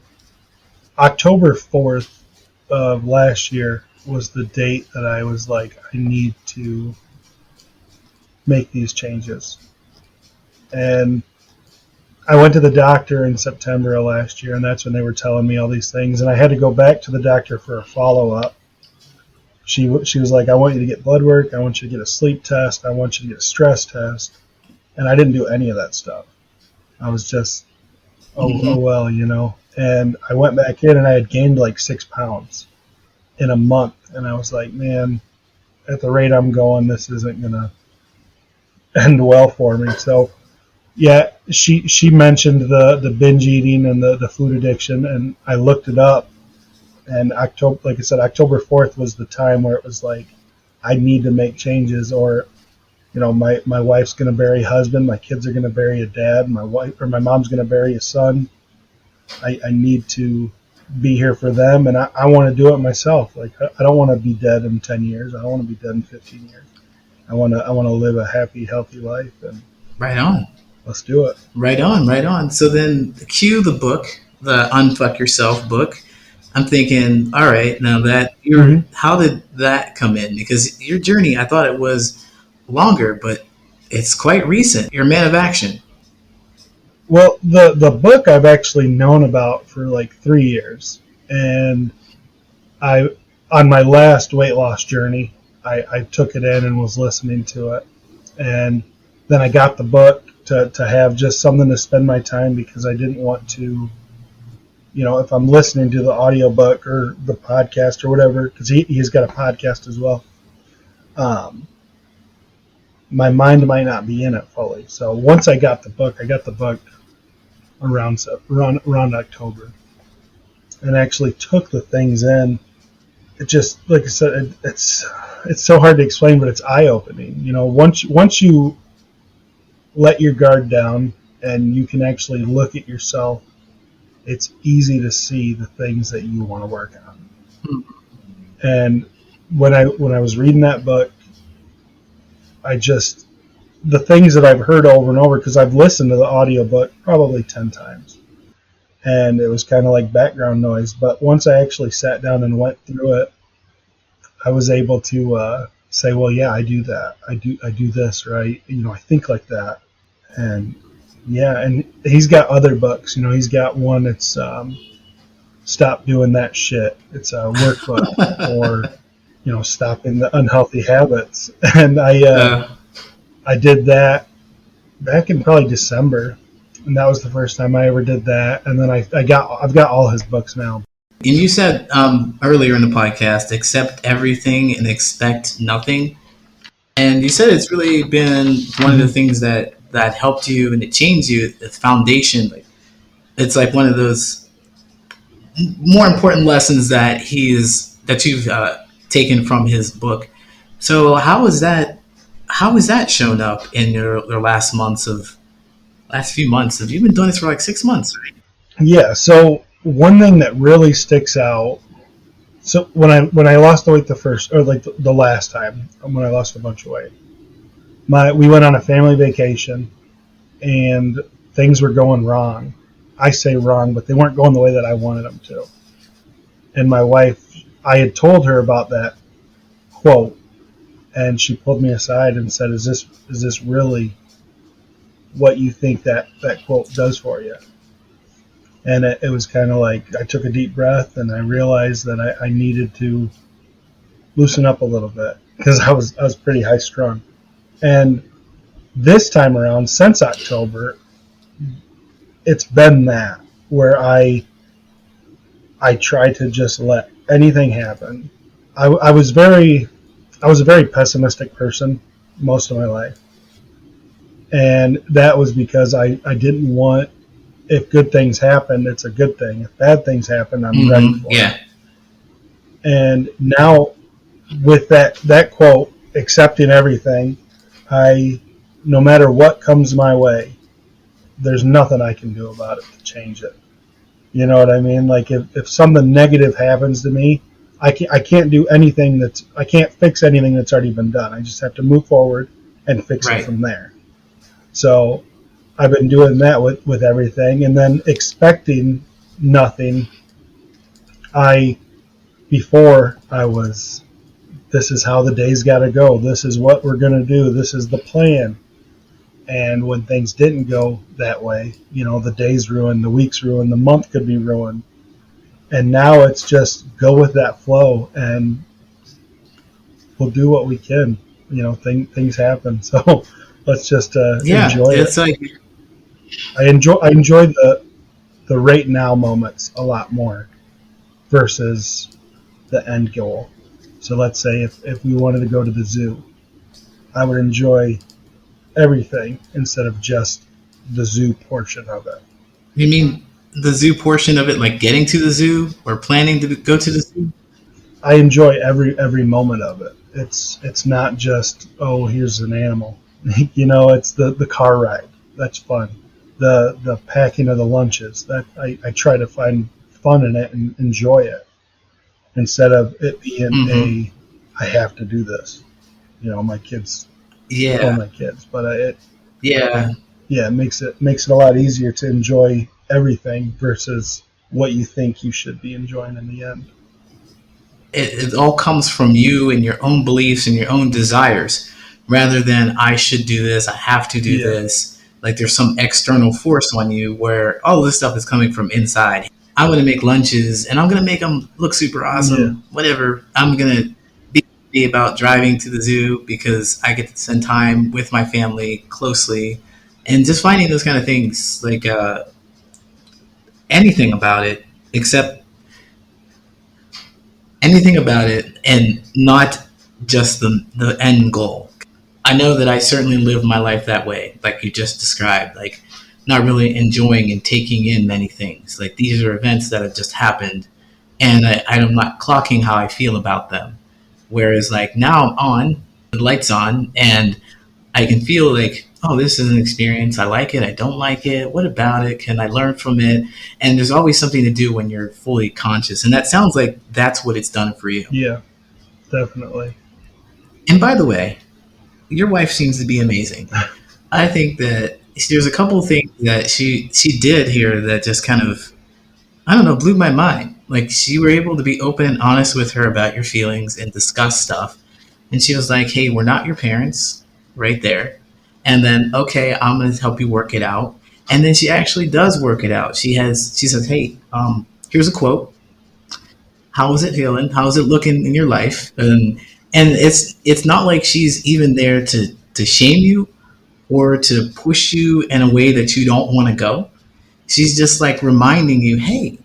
October 4th of last year was the date that I was like, I need to make these changes. And I went to the doctor in September of last year, and that's when they were telling me all these things. And I had to go back to the doctor for a follow-up. She was like, I want you to get blood work. I want you to get a sleep test. I want you to get a stress test. And I didn't do any of that stuff. I was just, oh well, And I went back in, and I had gained like 6 pounds in a month. And I was like, man, at the rate I'm going, this isn't going to end well for me. So, yeah, she mentioned the binge eating and the food addiction, and I looked it up. And October, like I said, October 4th was the time where it was like, I need to make changes, or my wife's going to bury a husband, my kids are going to bury a dad, my mom's going to bury a son. I need to be here for them, and I want to do it myself. Like I don't want to be dead in 10 years. I don't want to be dead in 15 years. I want to live a happy, healthy life. And Right on. let's do it. Right on, right on. So then cue the book, the Unfuck Yourself book. I'm thinking, all right, now that how did that come in? Because your journey, I thought it was longer, but it's quite recent. You're a man of action. Well, the book I've actually known about for like 3 years, and on my last weight loss journey, I took it in and was listening to it, and then I got the book to have just something to spend my time, because I didn't want to, if I'm listening to the audiobook or the podcast or whatever, because he's got a podcast as well, my mind might not be in it fully. So once I got the book around October, and actually took the things in. It just, like I said, it's so hard to explain, but it's eye opening. Once you let your guard down and you can actually look at yourself, it's easy to see the things that you want to work on. And when I was reading that book, the things that I've heard over and over, because I've listened to the audiobook probably 10 times, and it was kind of like background noise. But once I actually sat down and went through it, I was able to say, well, yeah, I do that. I do this, right? I think like that. And yeah, and he's got other books. He's got one that's Stop Doing That Shit. It's a workbook for stopping the unhealthy habits. And I did that, back in probably December, and that was the first time I ever did that. And then I've got all his books now. And you said earlier in the podcast, accept everything and expect nothing. And you said it's really been one of the things that helped you and it changed you. The foundation, like it's like one of those more important lessons that you've taken from his book. So how is that? How has that shown up in your last few months? Have you been doing this for like 6 months, right? Yeah. So one thing that really sticks out. So when I lost the weight the first or like the last time when I lost a bunch of weight, we went on a family vacation and things were going wrong. I say wrong, but they weren't going the way that I wanted them to. And my wife, I had told her about that quote, and she pulled me aside and said, "Is this really what you think that quote does for you?" And it was kind of like I took a deep breath and I realized that I needed to loosen up a little bit because I was pretty high strung. And this time around, since October, it's been that where I try to just let anything happen. I was a very pessimistic person most of my life, and that was because I didn't want, if good things happen, it's a good thing. If bad things happen, I'm ready for it. And now with that quote, accepting everything, no matter what comes my way, there's nothing I can do about it to change it. You know what I mean? Like if something negative happens to me, I can't do anything I can't fix anything that's already been done. I just have to move forward and fix it from there. So I've been doing that with everything, and then expecting nothing. Before I was, this is how the day's got to go. This is what we're going to do. This is the plan. And when things didn't go that way, the day's ruined, the week's ruined, the month could be ruined. And now it's just go with that flow, and we'll do what we can. Things happen. So let's just enjoy it. It's like I enjoy the right now moments a lot more versus the end goal. So let's say if we wanted to go to the zoo, I would enjoy everything instead of just the zoo portion of it. You mean the zoo portion of it, like getting to the zoo or planning to go to the zoo? I enjoy every moment of it. It's not just, oh, here's an animal. It's the car ride. That's fun. The packing of the lunches. That I try to find fun in it and enjoy it instead of it being I have to do this. My kids. Yeah. My kids, but it makes it a lot easier to enjoy everything versus what you think you should be enjoying in the end. It all comes from you and your own beliefs and your own desires rather than I should do this, I have to do this. Like there's some external force on you where all this stuff is coming from inside. I'm going to make lunches and I'm going to make them look super awesome. Whatever. I'm going to be about driving to the zoo because I get to spend time with my family closely, and just finding those kind of things, like anything about it and not just the end goal. I know that I certainly live my life that way, like you just described, like not really enjoying and taking in many things. Like these are events that have just happened, and I'm not clocking how I feel about them. Whereas like now I'm on, the light's on, and I can feel like, oh, this is an experience. I like it. I don't like it. What about it? Can I learn from it? And there's always something to do when you're fully conscious. And that sounds like that's what it's done for you. Yeah, definitely. And by the way, your wife seems to be amazing. I think that there's a couple of things that she did here that just kind of, I don't know, blew my mind. Like you were able to be open and honest with her about your feelings and discuss stuff. And she was like, hey, we're not your parents, right there. And then, okay, I'm going to help you work it out. And then she actually does work it out. She says, hey, here's a quote. How is it feeling? How is it looking in your life? And it's not like she's even there to shame you or to push you in a way that you don't want to go. She's just like reminding you, hey,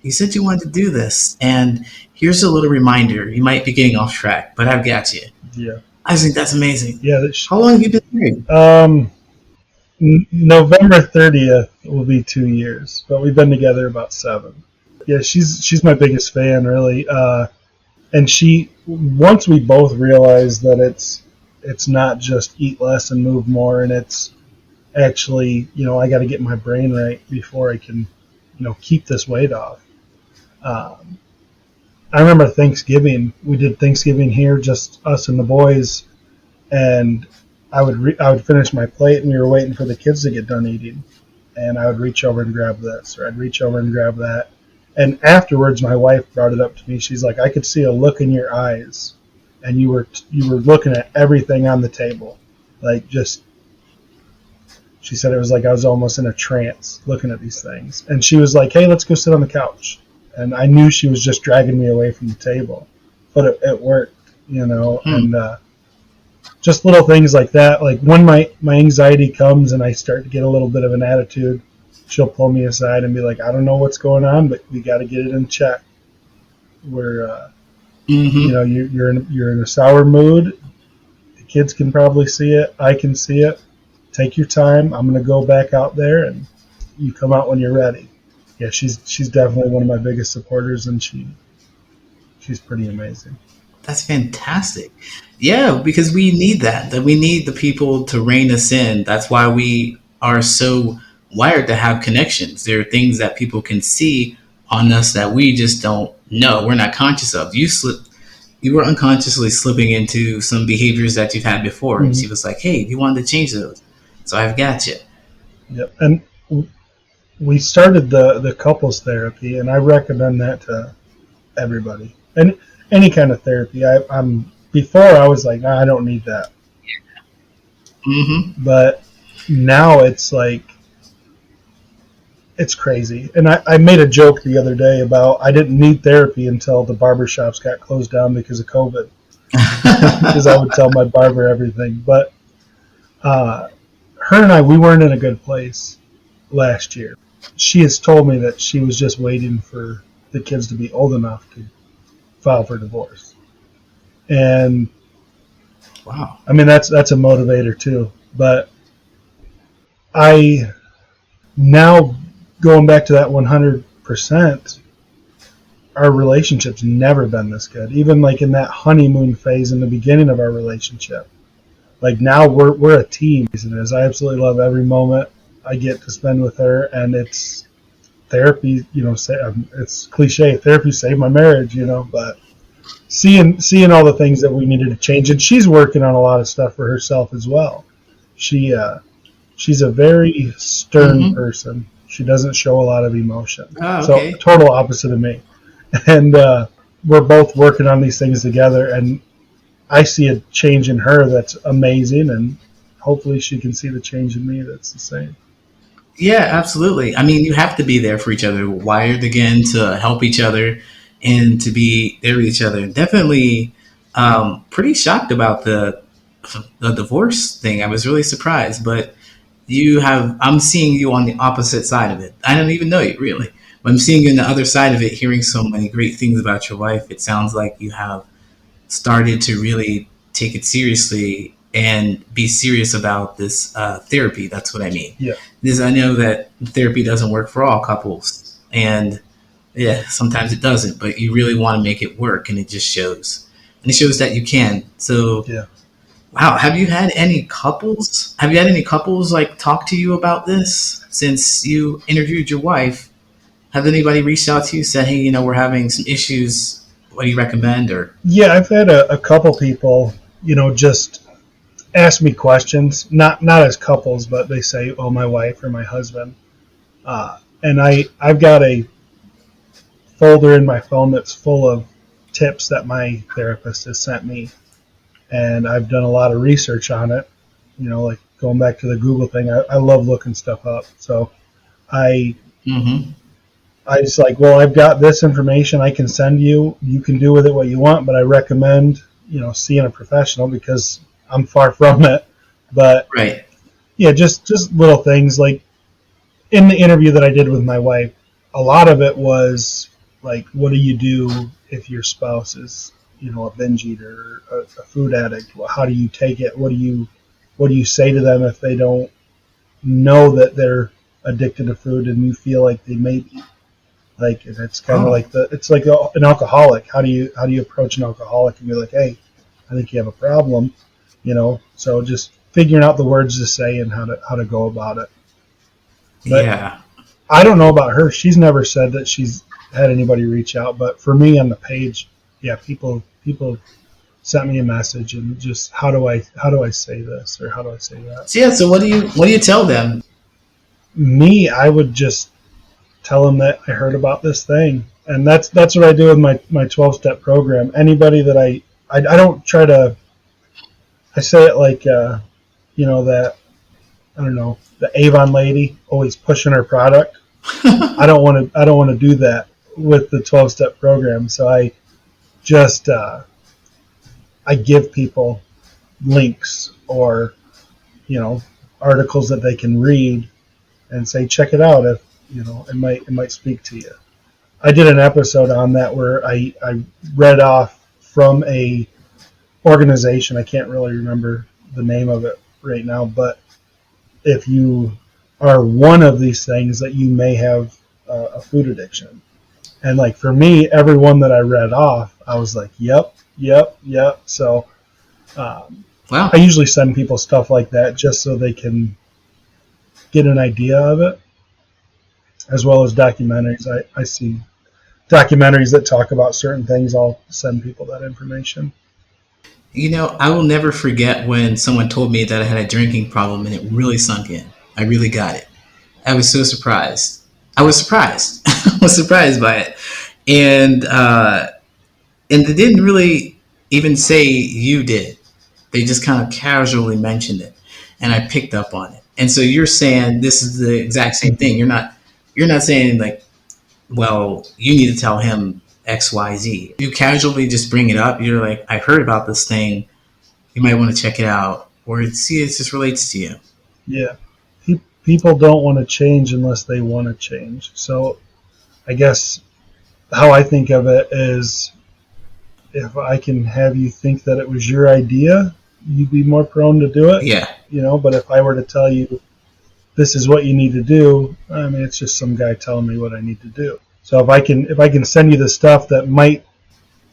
you said you wanted to do this, and here's a little reminder. You might be getting off track, but I've got you. Yeah. I think that's amazing. Yeah. How long have you been married? November 30th will be 2 years, but we've been together about 7. Yeah, she's my biggest fan, really. And once we both realized that it's not just eat less and move more, and it's actually, I got to get my brain right before I can, keep this weight off. I remember Thanksgiving. We did Thanksgiving here, just us and the boys, and I would finish my plate, and we were waiting for the kids to get done eating, and I would reach over and grab this, or I'd reach over and grab that. And afterwards, my wife brought it up to me. She's like, I could see a look in your eyes, and you were looking at everything on the table, like just. She said it was like I was almost in a trance looking at these things. And she was like, hey, let's go sit on the couch. And I knew she was just dragging me away from the table. But it worked, and just little things like that. Like when my anxiety comes and I start to get a little bit of an attitude, she'll pull me aside and be like, I don't know what's going on, but we got to get it in check. We're, you're in a sour mood. The kids can probably see it. I can see it. Take your time. I'm going to go back out there, and you come out when you're ready. Yeah, she's definitely one of my biggest supporters, and she's pretty amazing. That's fantastic. Yeah, because we need that we need the people to rein us in. That's why we are so wired to have connections. There are things that people can see on us that we just don't know. We're not conscious of. You were unconsciously slipping into some behaviors that you've had before. Mm-hmm. And she was like, hey, you wanted to change those. So I've got you. Yep. And we started the couples therapy, and I recommend that to everybody. And any kind of therapy. Before I was like, nah, I don't need that. Mm-hmm. But now it's like, it's crazy. And I made a joke the other day about I didn't need therapy until the barbershops got closed down because of COVID. Because I would tell my barber everything. But her and I, we weren't in a good place last year. She has told me that she was just waiting for the kids to be old enough to file for divorce. And wow, I mean that's a motivator too. But I now going back to that 100%, our relationship's never been this good. Even like in that honeymoon phase in the beginning of our relationship. Like now we're a team. I absolutely love every moment I get to spend with her, and it's therapy. It's cliche. Therapy saved my marriage, but seeing all the things that we needed to change, and she's working on a lot of stuff for herself as well. She's a very stern mm-hmm. person. She doesn't show a lot of emotion. Oh, okay. So total opposite of me, and we're both working on these things together, and I see a change in her that's amazing, and hopefully she can see the change in me that's the same. Yeah, absolutely. I mean, you have to be there for each other, wired again to help each other and to be there with each other. Definitely pretty shocked about the divorce thing. I was really surprised, but I'm seeing you on the opposite side of it. I don't even know you really, but I'm seeing you on the other side of it, hearing so many great things about your wife. It sounds like you have started to really take it seriously and be serious about this therapy. That's what I mean. Yeah. Because I know that therapy doesn't work for all couples, and yeah, sometimes it doesn't, but you really want to make it work, and it just shows. And it shows that you can. So, yeah. Wow. Have you had any couples like talk to you about this since you interviewed your wife? Have anybody reached out to you, said, hey, we're having some issues. What do you recommend? Or yeah, I've had a couple people, just ask me questions, not as couples, but they say, oh, my wife or my husband. And I've got a folder in my phone that's full of tips that my therapist has sent me. And I've done a lot of research on it, like going back to the Google thing. I love looking stuff up. So I was like, well, I've got this information I can send you. You can do with it what you want, but I recommend, seeing a professional because I'm far from it. But right. Yeah, just little things like in the interview that I did with my wife, a lot of it was like, what do you do if your spouse is, a binge eater, a food addict? How do you take it? What do you say to them if they don't know that they're addicted to food and you feel like they may be? Like, and it's kind of Oh, like an alcoholic. How do you approach an alcoholic and be like, hey, I think you have a problem, So just figuring out the words to say and how to go about it. But yeah. I don't know about her. She's never said that she's had anybody reach out. But for me on the page, yeah, people sent me a message and just how do I say this or how do I say that? So yeah, so what do you tell them? Me, I would just tell them that I heard about this thing, and that's what I do with my 12-step program. Anybody that I don't try to. I say it like that, I don't know, the Avon lady always pushing her product. I don't want to do that with the 12-step program. So I just I give people links or articles that they can read and say check it out if it might speak to you. I did an episode on that where I read off from a organization. I can't really remember the name of it right now, but if you are one of these things, that you may have a food addiction. And like for me, every one that I read off, I was like, yep, yep, yep. So Wow. I usually send people stuff like that just so they can get an idea of it, as well as documentaries. I see documentaries that talk about certain things. I'll send people that information. I will never forget when someone told me that I had a drinking problem and it really sunk in. I really got it. I was so surprised. I was surprised. I was surprised by it. And they didn't really even say you did. They just kind of casually mentioned it. And I picked up on it. And so you're saying this is the exact same thing. You're not saying like, well, you need to tell him XYZ. You casually just bring it up. You're like, I heard about this thing. You might want to check it out, or see it just relates to you. Yeah. People don't want to change unless they want to change. So I guess how I think of it is, if I can have you think that it was your idea, you'd be more prone to do it. Yeah, But if I were to tell you this is what you need to do, I mean, it's just some guy telling me what I need to do. So if I can send you the stuff that might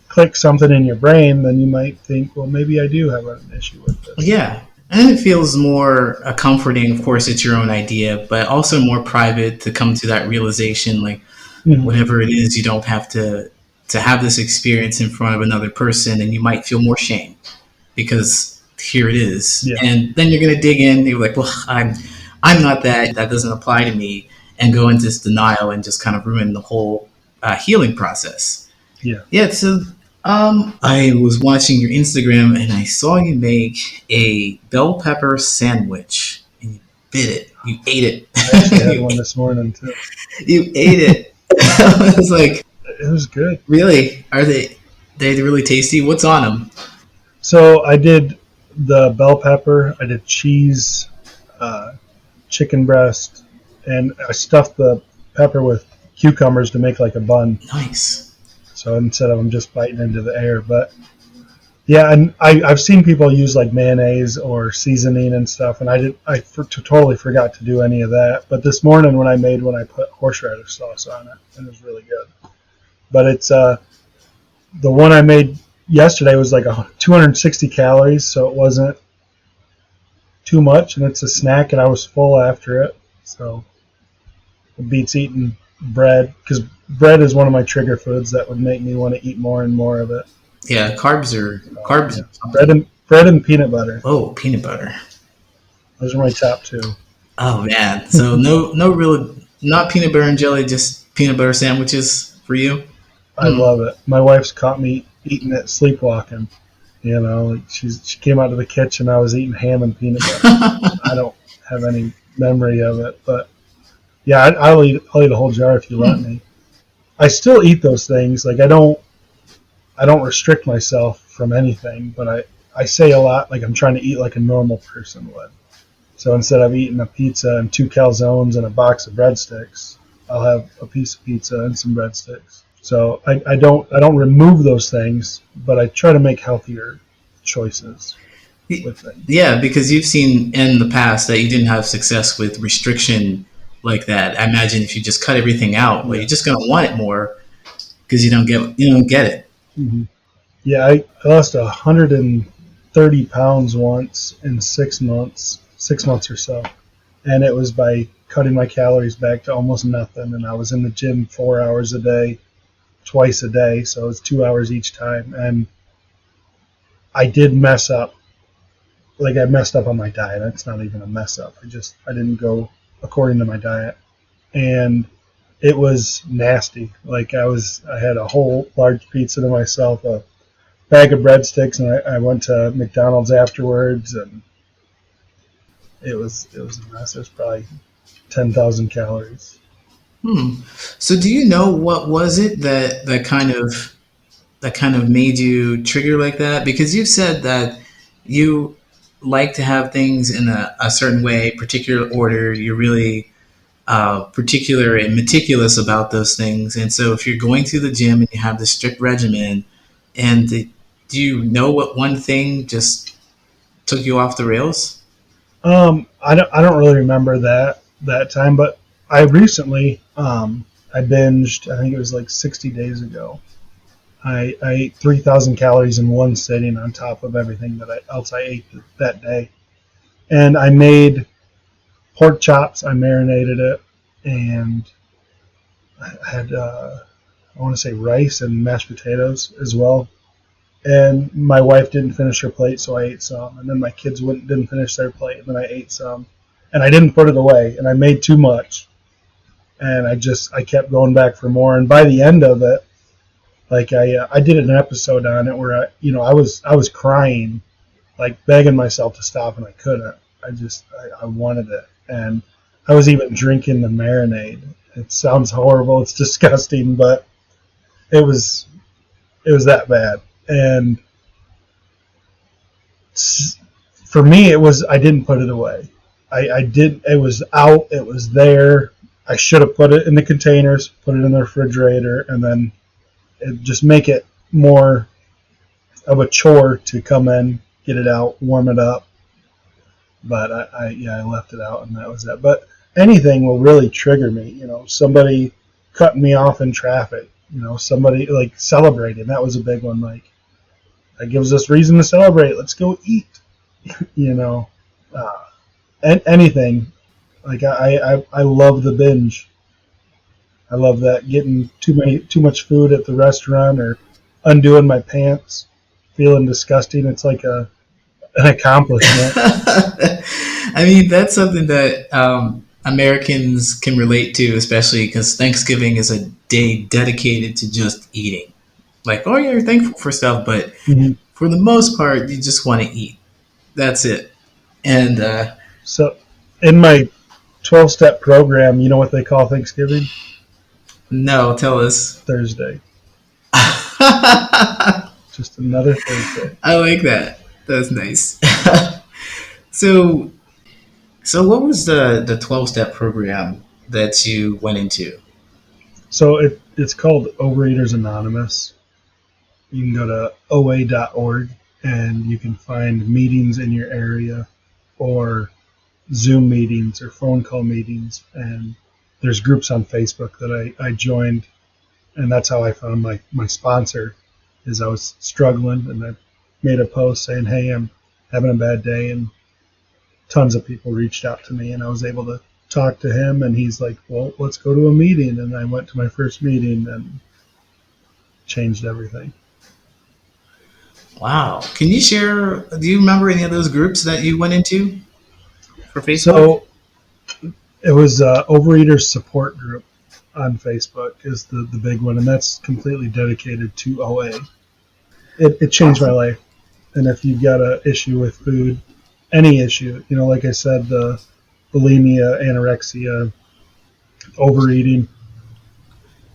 click something in your brain, then you might think, well, maybe I do have an issue with this. yeah. And it feels more comforting. Of course, it's your own idea, but also more private to come to that realization. Like Mm-hmm. whatever it is, you don't have to have this experience in front of another person, and you might feel more shame because here it is. Yeah, And then you're gonna dig in. You're like, well, I'm not that. That doesn't apply to me, and go into this denial and just kind of ruin the whole healing process. yeah. Yeah. So I was watching your Instagram and I saw you make a bell pepper sandwich, and you bit it. You ate it. I actually had one this morning too. You ate it. I was like, It was good. really? Are they really tasty? What's on them? So I did the bell pepper. I did cheese, uh, chicken breast, and I stuffed the pepper with cucumbers to make like a bun. Nice. So instead of them just biting into the air, but yeah, and I've seen people use like mayonnaise or seasoning and stuff, and totally forgot to do any of that. But this morning when I made one, I put horseradish sauce on it, and it was really good. But it's the one I made yesterday was like 260 calories, so it wasn't too much, and it's a snack, and I was full after it. So it beats eating bread, because bread is one of my trigger foods that would make me want to eat more and more of it. Yeah, carbs are carbs. Yeah. Are something. Bread and peanut butter. Oh, peanut butter. Those are my top two. Oh man. So no real, not peanut butter and jelly, just peanut butter sandwiches for you. I love it. My wife's caught me eating it sleepwalking. Like she came out of the kitchen. I was eating ham and peanut butter. I don't have any memory of it, but yeah, I'll eat a whole jar if you let me. I still eat those things. Like I don't restrict myself from anything, but I say a lot like I'm trying to eat like a normal person would. So instead of eating a pizza and two calzones and a box of breadsticks, I'll have a piece of pizza and some breadsticks. So I don't remove those things, but I try to make healthier choices with things. Yeah, because you've seen in the past that you didn't have success with restriction like that. I imagine if you just cut everything out, well, Yeah. you're just gonna want it more because you don't get it. hmm Yeah, I lost 130 pounds once in 6 months, 6 months or so. And it was by cutting my calories back to almost nothing. And I was in the gym 4 hours a day, twice a day. So it was 2 hours each time. And I did mess up. Like I messed up on my diet. It's not even a mess up. I didn't go according to my diet. And it was nasty. Like I had a whole large pizza to myself, a bag of breadsticks, and I went to McDonald's afterwards, and it was a mess. It was probably 10,000 calories. Hmm. So, do you know what was it that kind of made you trigger like that? Because you've said that you like to have things in a certain way, particular order. You're really particular and meticulous about those things. And so, if you're going to the gym and you have this strict regimen, and do you know what one thing just took you off the rails? I don't really remember that time, but I recently I binged. I think it was like 60 days ago. I ate 3,000 calories in one sitting on top of everything else I ate that day, and I made pork chops. I marinated it, and I had I want to say rice and mashed potatoes as well. And my wife didn't finish her plate, so I ate some. And then my kids didn't finish their plate, and then I ate some. And I didn't put it away, and I made too much. And I kept going back for more. And by the end of it, like I did an episode on it where I was crying, like begging myself to stop, and I couldn't. I wanted it, and I was even drinking the marinade. It sounds horrible, it's disgusting, but it was it was that bad. And for me, it was I didn't put it away. I did. It was out. It was there. I should have put it in the containers, put it in the refrigerator, and then just make it more of a chore to come in, get it out, warm it up. But I left it out, and that was that. But anything will really trigger me. Somebody cutting me off in traffic. Somebody like celebrating. That was a big one. Like that gives us reason to celebrate. Let's go eat. you know, uh, anything. Like I love the binge. I love that getting too much food at the restaurant or undoing my pants, feeling disgusting. It's like an accomplishment. I mean, that's something that Americans can relate to, especially because Thanksgiving is a day dedicated to just eating. Like, oh, yeah, you're thankful for stuff, but hmm for the most part, you just want to eat. That's it. And So, in my 12-step program, you know what they call Thanksgiving? no, tell us. Thursday. I Just another Thursday. like that. That's nice. so, so what was the 12 step program that you went into? So it's called Overeaters Anonymous. You can go to oa.org and you can find meetings in your area or Zoom meetings or phone call meetings. And there's groups on Facebook that I joined. And that's how I found my sponsor is I was struggling and I made a post saying, hey, I'm having a bad day. And tons of people reached out to me and I was able to talk to him. And he's like, well, let's go to a meeting. And I went to my first meeting and changed everything. Wow. Can you share? Do you remember any of those groups that you went into for Facebook? So it was Overeaters Support Group on Facebook is the big one, and that's completely dedicated to OA. It changed my Awesome. life. And if you've got an issue with food, any issue, like I said, the bulimia, anorexia, overeating,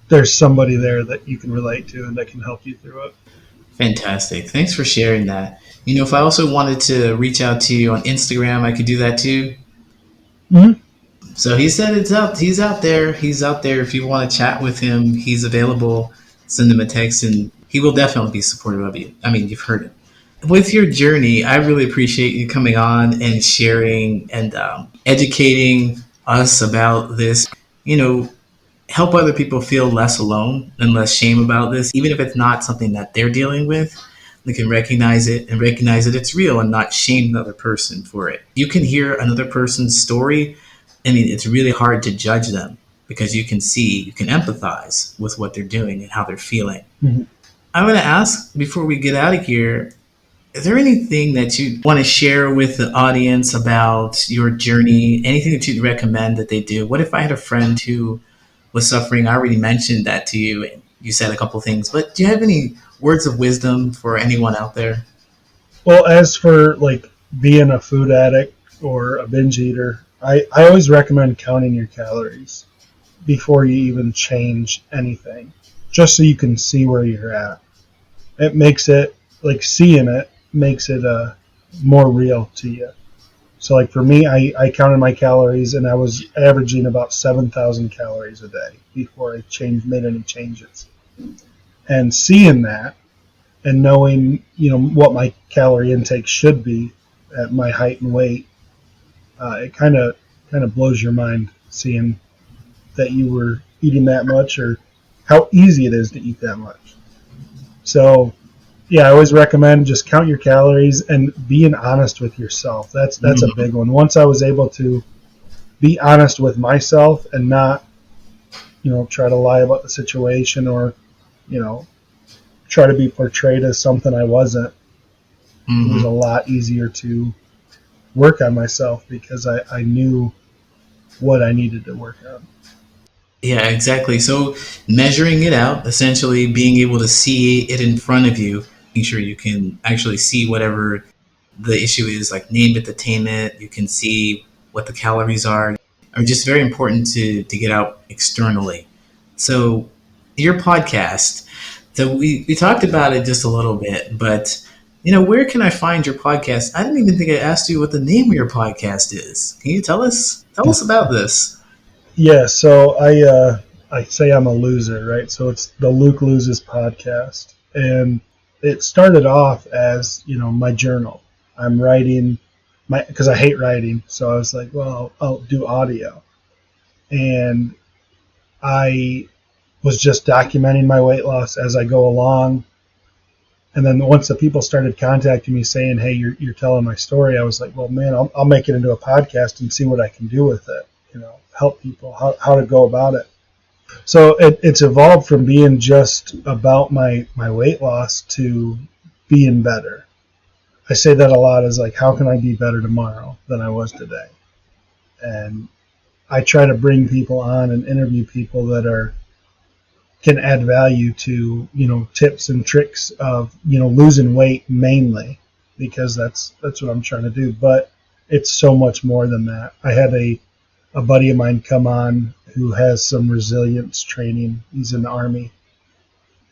there's somebody there that you can relate to and that can help you through it. Fantastic. Thanks for sharing that. If I also wanted to reach out to you on Instagram, I could do that too. Hmm. So he said it's out. He's out there. He's out there. If you want to chat with him, he's available. Send him a text, and he will definitely be supportive of you. I mean, you've heard it. With your journey, I really appreciate you coming on and sharing and educating us about this. You know, help other people feel less alone and less shame about this, even if it's not something that they're dealing with. They can recognize it and recognize that it's real and not shame another person for it. You can hear another person's story. I mean, it's really hard to judge them because you can empathize with what they're doing and how they're feeling. Hmm. I'm going to ask before we get out of here, is there anything that you want to share with the audience about your journey? Anything that you'd recommend that they do? What if I had a friend who was suffering? I already mentioned that to you, and you said a couple things, but do you have any words of wisdom for anyone out there? Well, as for like being a food addict or a binge eater, I always recommend counting your calories before you even change anything, just so you can see where you're at. It makes it, like, seeing it makes it more real to you. So, like, for me, I counted my calories and I was averaging about 7,000 calories a day before I made any changes. And seeing that and knowing, what my calorie intake should be at my height and weight, it kind of blows your mind seeing that you were eating that much, or how easy it is to eat that much. So yeah, I always recommend just count your calories and being honest with yourself. That's a Mm-hmm. big one. Once I was able to be honest with myself and not, try to lie about the situation, or, you know, try to be portrayed as something I wasn't, it was a Mm-hmm. lot easier to work on myself because I knew what I needed to work on. Yeah, exactly. So measuring it out, essentially being able to see it in front of you, making sure you can actually see whatever the issue is, like name it, attain it. You can see what the calories are just very important to get out externally. So your podcast. So we talked about it just a little bit, but where can I find your podcast? I didn't even think I asked you what the name of your podcast is. Can you tell us? Tell us about this. Yeah, so I say I'm a loser, right? So it's the Luke Loses podcast, and it started off as, my journal. I'm writing my because I hate writing, so I was like, well, I'll do audio, and I was just documenting my weight loss as I go along. And then once the people started contacting me saying, "Hey, you're telling my story," I was like, "Well, man, I'll make it into a podcast and see what I can do with it. Help people how to go about it." So it's evolved from being just about my weight loss to being better. I say that a lot, as like, how can I be better tomorrow than I was today? And I try to bring people on and interview people that are can add value to, tips and tricks of, losing weight mainly, because that's what I'm trying to do. But it's so much more than that. I had a buddy of mine come on who has some resilience training. He's in the Army,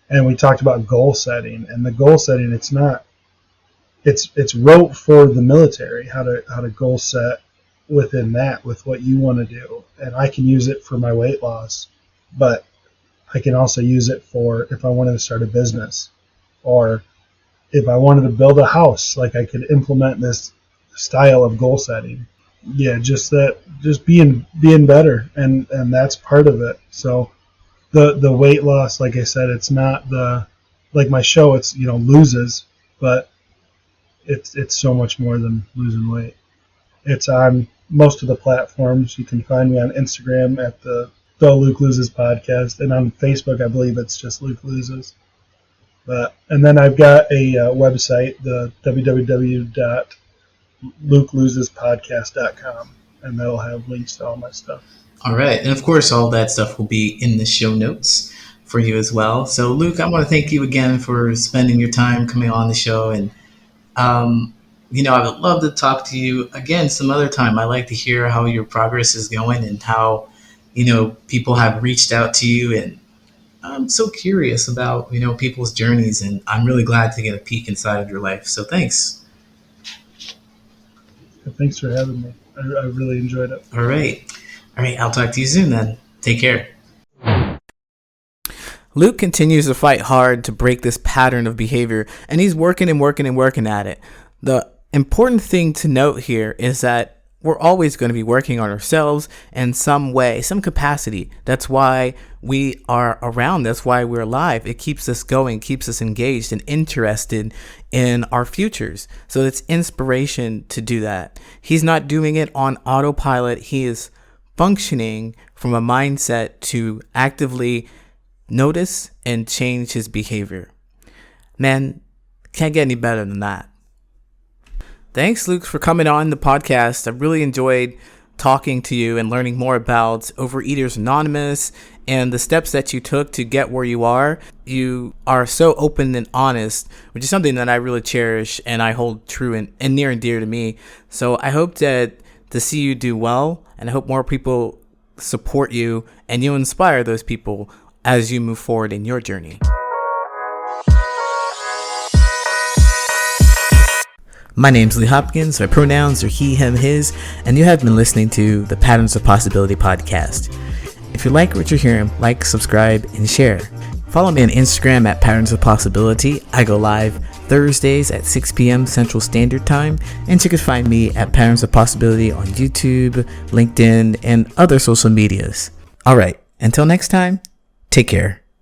and we talked about goal setting. And the goal setting, it's wrote for the military, how to goal set within that with what you want to do. And I can use it for my weight loss, but I can also use it for if I wanted to start a business, or if I wanted to build a house. Like, I could implement this style of goal setting. Yeah, just being better, and that's part of it. So the weight loss, like I said, it's not the like my show. It's, loses, but it's so much more than losing weight. It's on most of the platforms. You can find me on Instagram at the Luke Loses podcast, and on Facebook, I believe it's just Luke Loses. But and then I've got a website, the www.lukelosespodcast.com, and that'll have links to all my stuff. All right. And of course, all that stuff will be in the show notes for you as well. So, Luke, I want to thank you again for spending your time coming on the show. And, I would love to talk to you again some other time. I like to hear how your progress is going and how, people have reached out to you. And I'm so curious about, people's journeys. And I'm really glad to get a peek inside of your life. So, thanks. Thanks for having me. I really enjoyed it. All right. All right. I'll talk to you soon then. Take care. Luke continues to fight hard to break this pattern of behavior, and he's working and working and working at it. The important thing to note here is that we're always going to be working on ourselves in some way, some capacity. That's why we are around. That's why we're alive. It keeps us going, keeps us engaged and interested in our futures. So it's inspiration to do that. He's not doing it on autopilot. He is functioning from a mindset to actively notice and change his behavior. Man, can't get any better than that. Thanks, Luke, for coming on the podcast. I really enjoyed talking to you and learning more about Overeaters Anonymous and the steps that you took to get where you are. You are so open and honest, which is something that I really cherish and I hold true and near and dear to me. So I hope to see you do well, and I hope more people support you and you inspire those people as you move forward in your journey. My name's Lee Hopkins. My pronouns are he, him, his, and you have been listening to the Patterns of Possibility podcast. If you like what you're hearing, like, subscribe, and share. Follow me on Instagram at Patterns of Possibility. I go live Thursdays at 6 p.m. Central Standard Time, and you can find me at Patterns of Possibility on YouTube, LinkedIn, and other social medias. All right, until next time, take care.